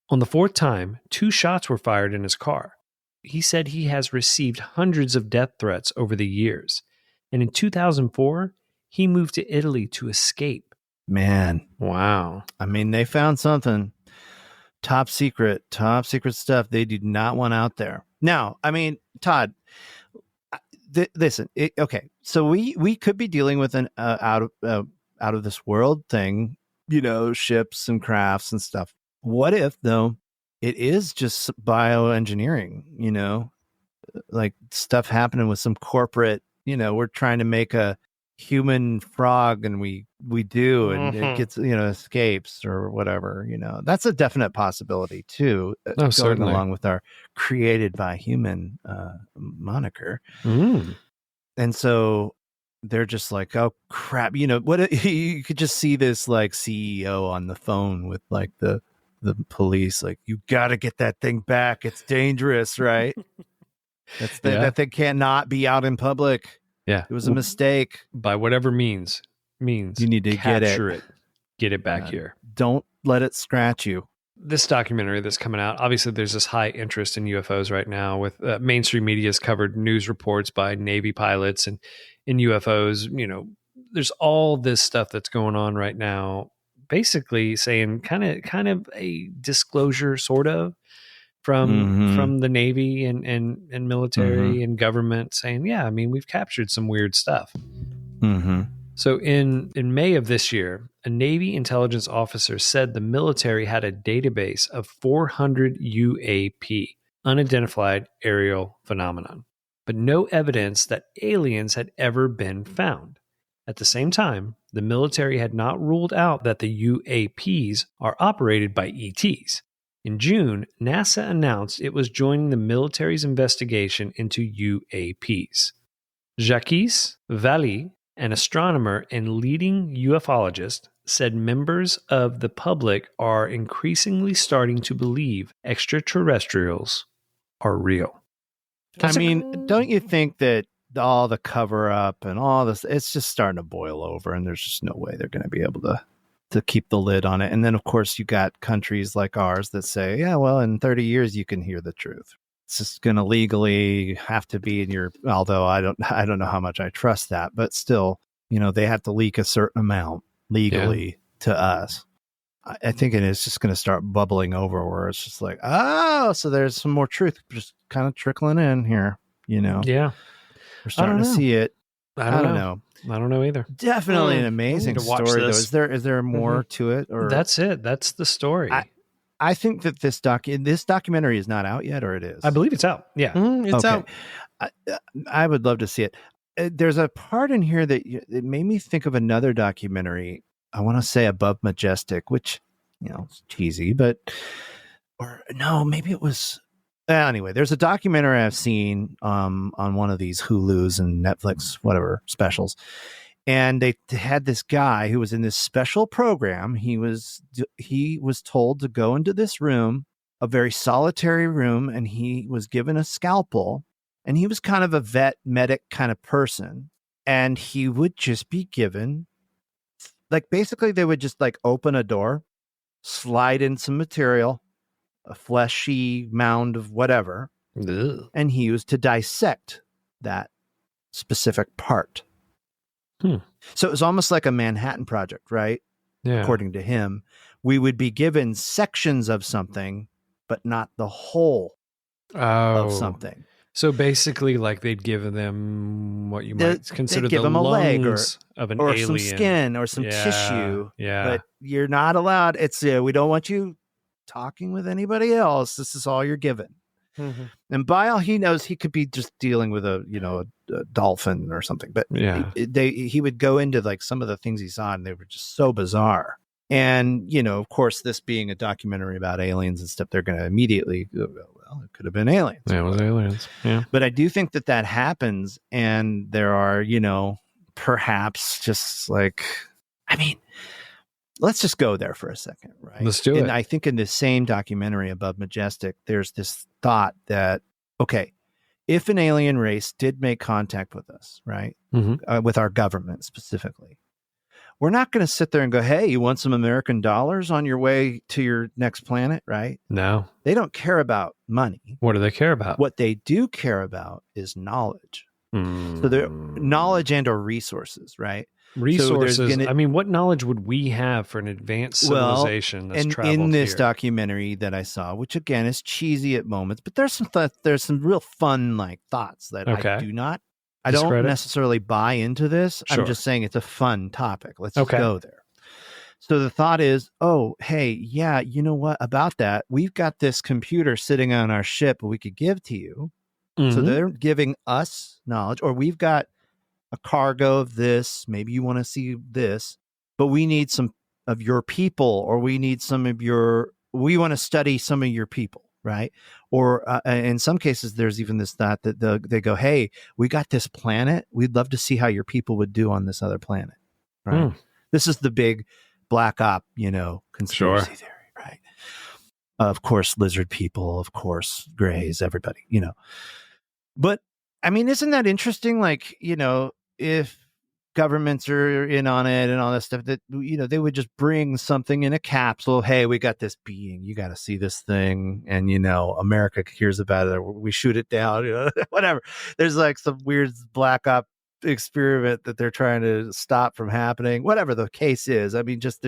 On the 4th time, 2 shots were fired in his car. He said he has received hundreds of death threats over the years. And in 2004, he moved to Italy to escape. Man. Wow. I mean, they found something top secret stuff they do not want out there. Now, I mean, Todd, listen, okay. So we could be dealing with an out of this world thing, ships and crafts and stuff. What if though it is just bioengineering, like stuff happening with some corporate, we're trying to make a human frog and we do and it gets escapes or whatever, that's a definite possibility too, going certainly. along with our created by human moniker. And so they're just like, oh crap, what you could just see this like CEO on the phone with like the police, like, you got to get that thing back, it's dangerous, right? That thing cannot be out in public. Yeah. It was a mistake. By whatever means you need to capture it. Get it back here. Don't let it scratch you. This documentary that's coming out, obviously there's this high interest in UFOs right now with mainstream media's covered news reports by Navy pilots and in UFOs. There's all this stuff that's going on right now, basically saying kind of a disclosure sort of from the Navy and military and government saying, yeah, I mean, we've captured some weird stuff. So in May of this year, a Navy intelligence officer said the military had a database of 400 UAP, unidentified aerial phenomenon, but no evidence that aliens had ever been found. At the same time, the military had not ruled out that the UAPs are operated by ETs. In June, NASA announced it was joining the military's investigation into UAPs. Jacques Vallée, an astronomer and leading ufologist, said members of the public are increasingly starting to believe extraterrestrials are real. Don't you think that all the cover up and all this, it's just starting to boil over and there's just no way they're going to be able to keep the lid on it? And then of course you got countries like ours that say, yeah, well, in 30 years you can hear the truth. it's just going to legally have to be in your, although I don't know how much I trust that, but still, they have to leak a certain amount legally to us. I think it is just going to start bubbling over where it's just like, oh, so there's some more truth just kind of trickling in here, Yeah. We're starting to see it. I don't know. I don't know either. Definitely an amazing story, though. Is there more to it? Or that's it? That's the story. I think that this documentary is not out yet, or it is. I believe it's out. Yeah, it's out. I would love to see it. There's a part in here that it made me think of another documentary. I want to say Above Majestic, which it's cheesy, but maybe it was. Anyway, there's a documentary I've seen on one of these Hulus and Netflix, whatever specials. And they had this guy who was in this special program. He was told to go into this room, a very solitary room, and he was given a scalpel. And he was kind of a vet medic kind of person. And he would just be given, like, basically they would just like open a door, slide in some material, a fleshy mound of whatever. Ugh. And he was to dissect that specific part. So it was almost like a Manhattan Project, right? Yeah. According to him, we would be given sections of something, but not the whole of something. So basically, like they'd give them what you might consider give the them a leg of an or alien. some skin or some tissue. Yeah, but you're not allowed. It's we don't want you talking with anybody else. This is all you're given. Mm-hmm. And by all he knows, he could be just dealing with a dolphin or something. But he would go into like some of the things he saw, and they were just so bizarre. And of course, this being a documentary about aliens and stuff, they're going to immediately go, well, it could have been aliens. Yeah, it was aliens. Yeah. But I do think that happens, and there are perhaps just like, I mean, let's just go there for a second, right? Let's do it. And I think in the same documentary Above Majestic, there's this thought that, okay, if an alien race did make contact with us, right, with our government specifically, we're not going to sit there and go, hey, you want some American dollars on your way to your next planet, right? No. They don't care about money. What do they care about? What they do care about is knowledge. So they're knowledge and or resources, right? Resources. I mean, what knowledge would we have for an advanced civilization that's traveled in this here? documentary that I saw, which again is cheesy at moments, but there's some real fun like thoughts that I don't necessarily buy into this. Sure. I'm just saying it's a fun topic. Let's just go there. So the thought is, oh, hey, yeah, you know what about that? We've got this computer sitting on our ship we could give to you. So they're giving us knowledge, or we've got a cargo of this. Maybe you want to see this, but we need some of your people, or we need we want to study some of your people, right? Or in some cases, there's even this thought that they go, hey, we got this planet. We'd love to see how your people would do on this other planet, right? This is the big black op, conspiracy theory, right? Of course, lizard people, of course, Greys, everybody, But I mean, isn't that interesting? Like, if governments are in on it and all that stuff, that, they would just bring something in a capsule. Hey, we got this being, you got to see this thing. And, America hears about it. We shoot it down, whatever. There's like some weird black op experiment that they're trying to stop from happening, whatever the case is. I mean, just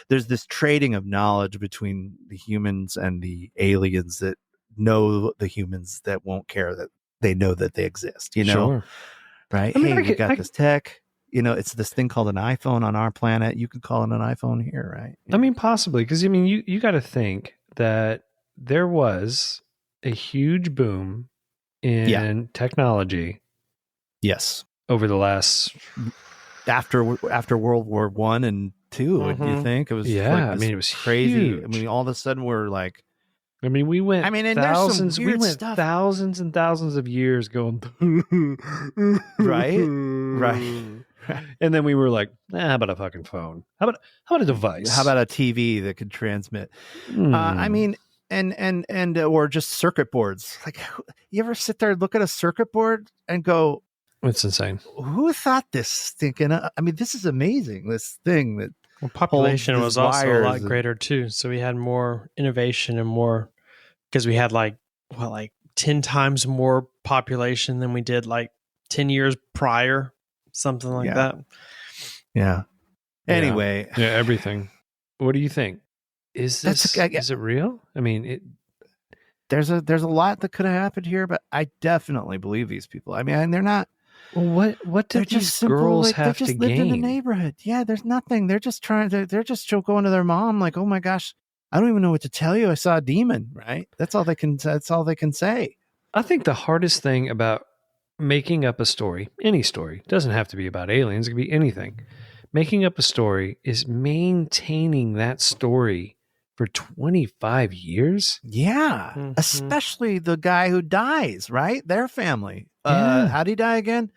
there's this trading of knowledge between the humans and the aliens that know the humans that won't care that they know that they exist, Sure. Right? I mean, hey, we got this tech, it's this thing called an iPhone on our planet. You can call it an iPhone here, right? I mean, possibly, because you got to think that there was a huge boom in technology. Yes. Over the last after World War I and II, you think it was? Yeah, I mean, it was crazy. huge. I mean, all of a sudden we're like, we went. I mean, and thousands. We went stuff. Thousands and thousands of years going, right. And then we were like, how about a fucking phone? How about a device? How about a TV that could transmit? I mean, and or just circuit boards. Like, you ever sit there and look at a circuit board and go, it's insane. Who thought this? Thinking, I mean, this is amazing. This thing that population was also a lot greater too. So we had more innovation and more, because we had like 10 times more population than we did like 10 years prior, something like that. Yeah. Anyway. Yeah, everything. What do you think? Is it real? I mean, there's a lot that could have happened here, but I definitely believe these people. I mean, they're not. Well, what did these girls have to gain? They just lived in the neighborhood. Yeah, there's nothing. They're just trying to. They're just going to their mom like, oh my gosh, I don't even know what to tell you. I saw a demon. Right. That's all they can say. I think the hardest thing about making up a story, any story, doesn't have to be about aliens. It could be anything. Making up a story is maintaining that story for 25 years. Yeah. Especially the guy who dies, right? Their family. Yeah. How'd he die again?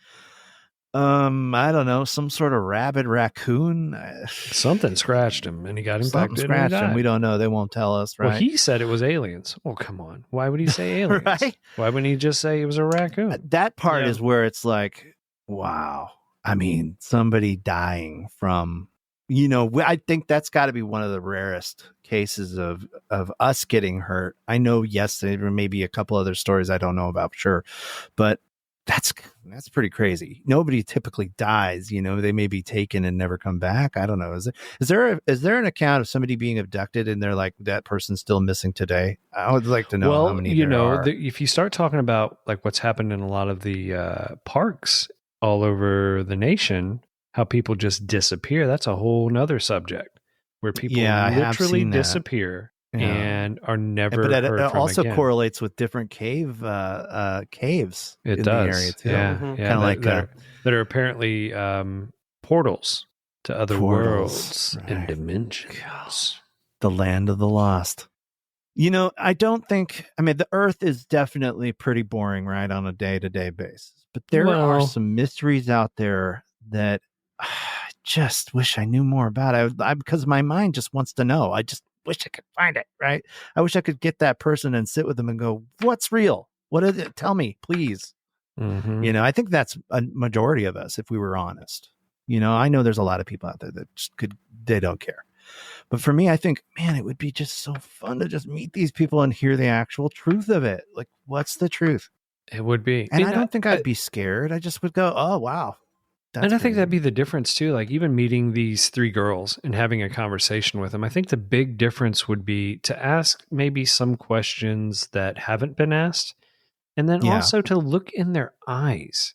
I don't know. Some sort of rabid raccoon. Something scratched him and he got infected. Something scratched him. We don't know. They won't tell us, right? Well, he said it was aliens. Oh, come on. Why would he say aliens? Right? Why wouldn't he just say it was a raccoon? That part is where it's like, wow. I mean, somebody dying from, I think that's got to be one of the rarest cases of us getting hurt. I know, yes, there may be a couple other stories I don't know about, sure, but that's pretty crazy. Nobody typically dies, they may be taken and never come back. I don't know. Is there an account of somebody being abducted and they're like, that person's still missing today? I would like to know how many there are. If you start talking about like what's happened in a lot of the parks all over the nation, how people just disappear, that's a whole nother subject where people literally disappear and are never heard from again. But it also correlates with different caves it in does. the area too. Kind of like that are apparently portals to other worlds and dimensions. The land of the lost. I don't think, the Earth is definitely pretty boring, right, on a day-to-day basis. But there are some mysteries out there that I just wish I knew more about. Because my mind just wants to know. I just wish I could find it, right? I wish I could get that person and sit with them and go, what's real? What is it? Tell me, please. Mm-hmm. I think that's a majority of us, if we were honest. I know there's a lot of people out there that just they don't care. But for me, I think, man, it would be just so fun to just meet these people and hear the actual truth of it. Like, what's the truth? It would be. And I don't think I'd be scared. I just would go, oh, wow. And I think that'd be the difference too. Like even meeting these three girls and having a conversation with them. I think the big difference would be to ask maybe some questions that haven't been asked. And then also to look in their eyes,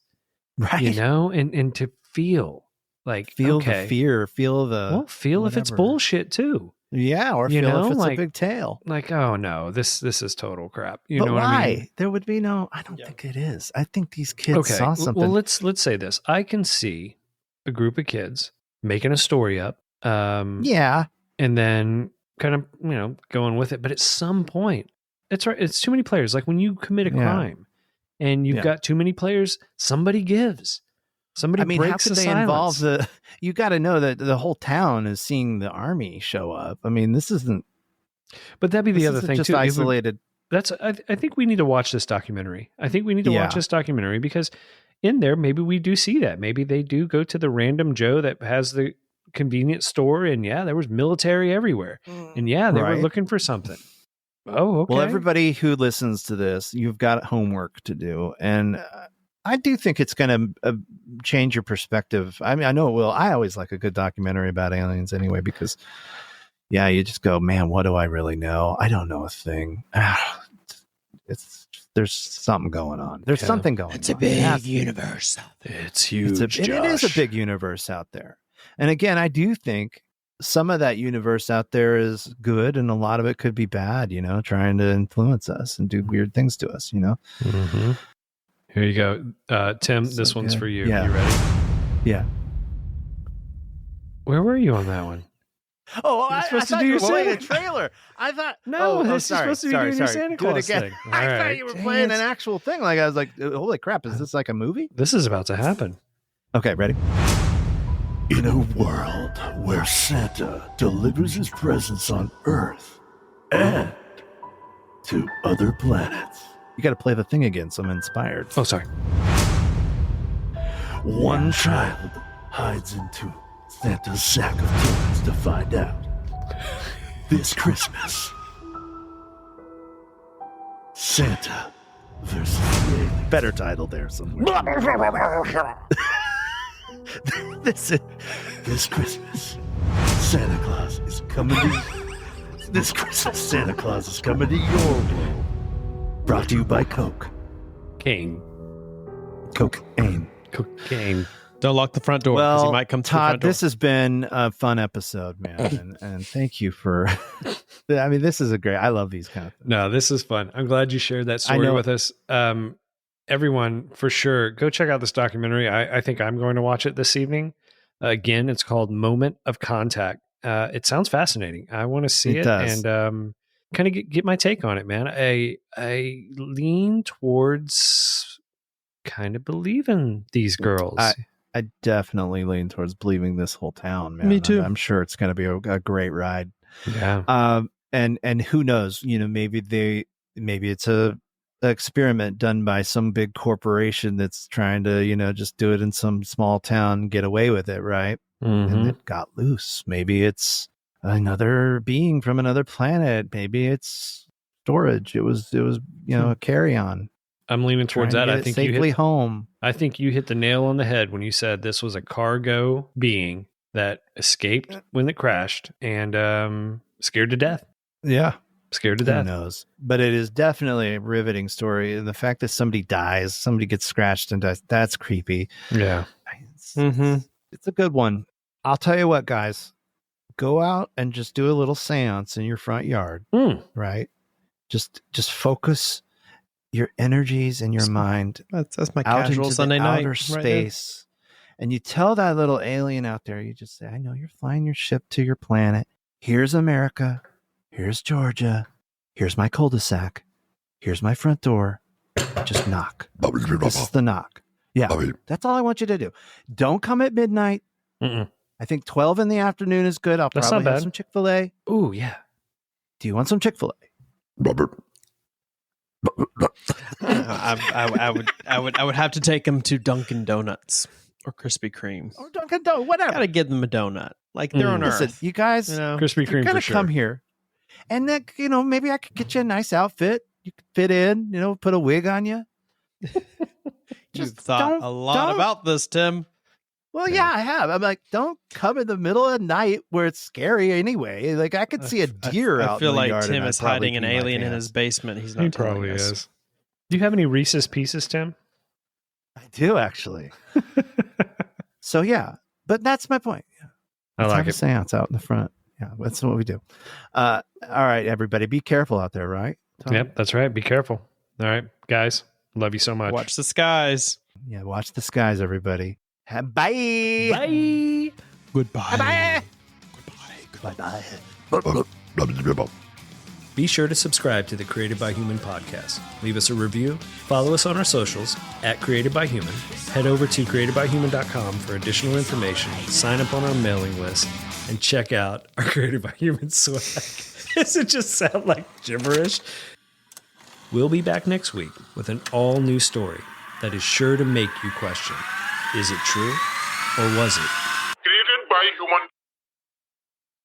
right? And to feel like, the fear, feel whatever. If it's bullshit too. Yeah, or feel if it's a big tale. Like, oh no, this is total crap. You but know why? What I mean? There would be no. I don't think it is. I think these kids saw something. Well, let's say this. I can see a group of kids making a story up. And then kind of going with it. But at some point, that's right. It's too many players. Like when you commit a crime, and you've got too many players, somebody gives. Somebody breaks the silence. You got to know that the whole town is seeing the army show up. I mean, this isn't. But that'd be the other thing just too. Isolated. I think we need to watch this documentary. I think we need to watch this documentary because in there, maybe we do see that. Maybe they do go to the random Joe that has the convenience store, and there was military everywhere, and they were looking for something. Oh, okay. Well, everybody who listens to this, you've got homework to do, and I do think it's going to change your perspective. I mean, I know it will. I always like a good documentary about aliens anyway, because you just go, man, what do I really know? I don't know a thing. There's something going on. There's something going on. It's a big universe out there. It's huge. It is a big universe out there. And again, I do think some of that universe out there is good, and a lot of it could be bad, trying to influence us and do weird things to us, Mm-hmm. Here you go. Tim, this one's for you. Yeah. You ready? Yeah. Where were you on that one? Oh, I thought you were playing a trailer. I thought... No, this is supposed to be doing your Santa Claus thing. I thought you were playing an actual thing. Like I was like, holy crap, is this like a movie? This is about to happen. Okay, ready? In a world where Santa delivers his presents on Earth and to other planets. You got to play the thing again, so I'm inspired. Oh, sorry. One child hides into Santa's sack of toys to find out. This Christmas, Santa versus the aliens. Better title there somewhere. This Christmas, Santa Claus is coming to This Christmas, Santa Claus is coming to your world. Brought to you by Coke. Cocaine. Don't lock the front door because he might come through the Todd, front door. this has been a fun episode, man, and thank you for. I mean, this is a great. I love these kind of things. No, this is fun. I'm glad you shared that story with us. Everyone, for sure, go check out this documentary. I think I'm going to watch it this evening. Again, it's called Moment of Contact. It sounds fascinating. I want to see it and kind of get my take on it, man. I lean towards kind of believing these girls. I definitely lean towards believing this whole town, man. Me too. I'm sure it's going to be a great ride. Yeah. And who knows? Maybe it's a experiment done by some big corporation that's trying to just do it in some small town, get away with it, right? Mm-hmm. And it got loose. Maybe it's another being from another planet. Maybe it's storage. It was a carry-on. I'm leaning towards that. I think safely home. I think you hit the nail on the head when you said this was a cargo being that escaped when it crashed and scared to death. Yeah. Scared to death. Who knows? But it is definitely a riveting story. And the fact that somebody dies, somebody gets scratched and dies, that's creepy. Yeah. It's a good one. I'll tell you what, guys. Go out and just do a little seance in your front yard, right? Just focus your energies and your mind. That's my out casual into Sunday the night. outer right space. And you tell that little alien out there, you just say, I know you're flying your ship to your planet. Here's America. Here's Georgia. Here's my cul-de-sac. Here's my front door. Just knock. This is the knock. Yeah. That's all I want you to do. Don't come at midnight. Mm-mm. I think 12 in the afternoon is good. I'll That's probably not have bad. some Chick-fil-A. Ooh, yeah. Do you want some Chick-fil-A? I would have to take him to Dunkin' Donuts or Krispy Kreme. Or Dunkin' Donuts, whatever. Gotta give them a donut. Like they're on Listen, Earth. you guys, Krispy you're Kreme gonna for sure. come here. And then, maybe I could get you a nice outfit. You could fit in, put a wig on you. You've thought a lot about this, Tim. Well, yeah, I have. I'm like, don't come in the middle of the night where it's scary anyway. Like, I could see a deer out I feel in the like yard Tim and is I'd probably hiding an pee my alien in pants. his basement. He's not He telling probably us. is. Do you have any Reese's Pieces, Tim? I do, actually. So, yeah. But that's my point. Yeah. I Let's like have a it. seance out in the front. Yeah, that's what we do. All right, everybody. Be careful out there, right? Tom? Yep, that's right. Be careful. All right, guys. Love you so much. Watch the skies. Yeah, watch the skies, everybody. Bye. Bye. Goodbye. Bye-bye. Be sure to subscribe to the Created by Human podcast. Leave us a review. Follow us on our socials at Created by Human. Head over to createdbyhuman.com for additional information. Sign up on our mailing list and check out our Created by Human swag. Does it just sound like gibberish? We'll be back next week with an all-new story that is sure to make you question, is it true or was it? Created by Human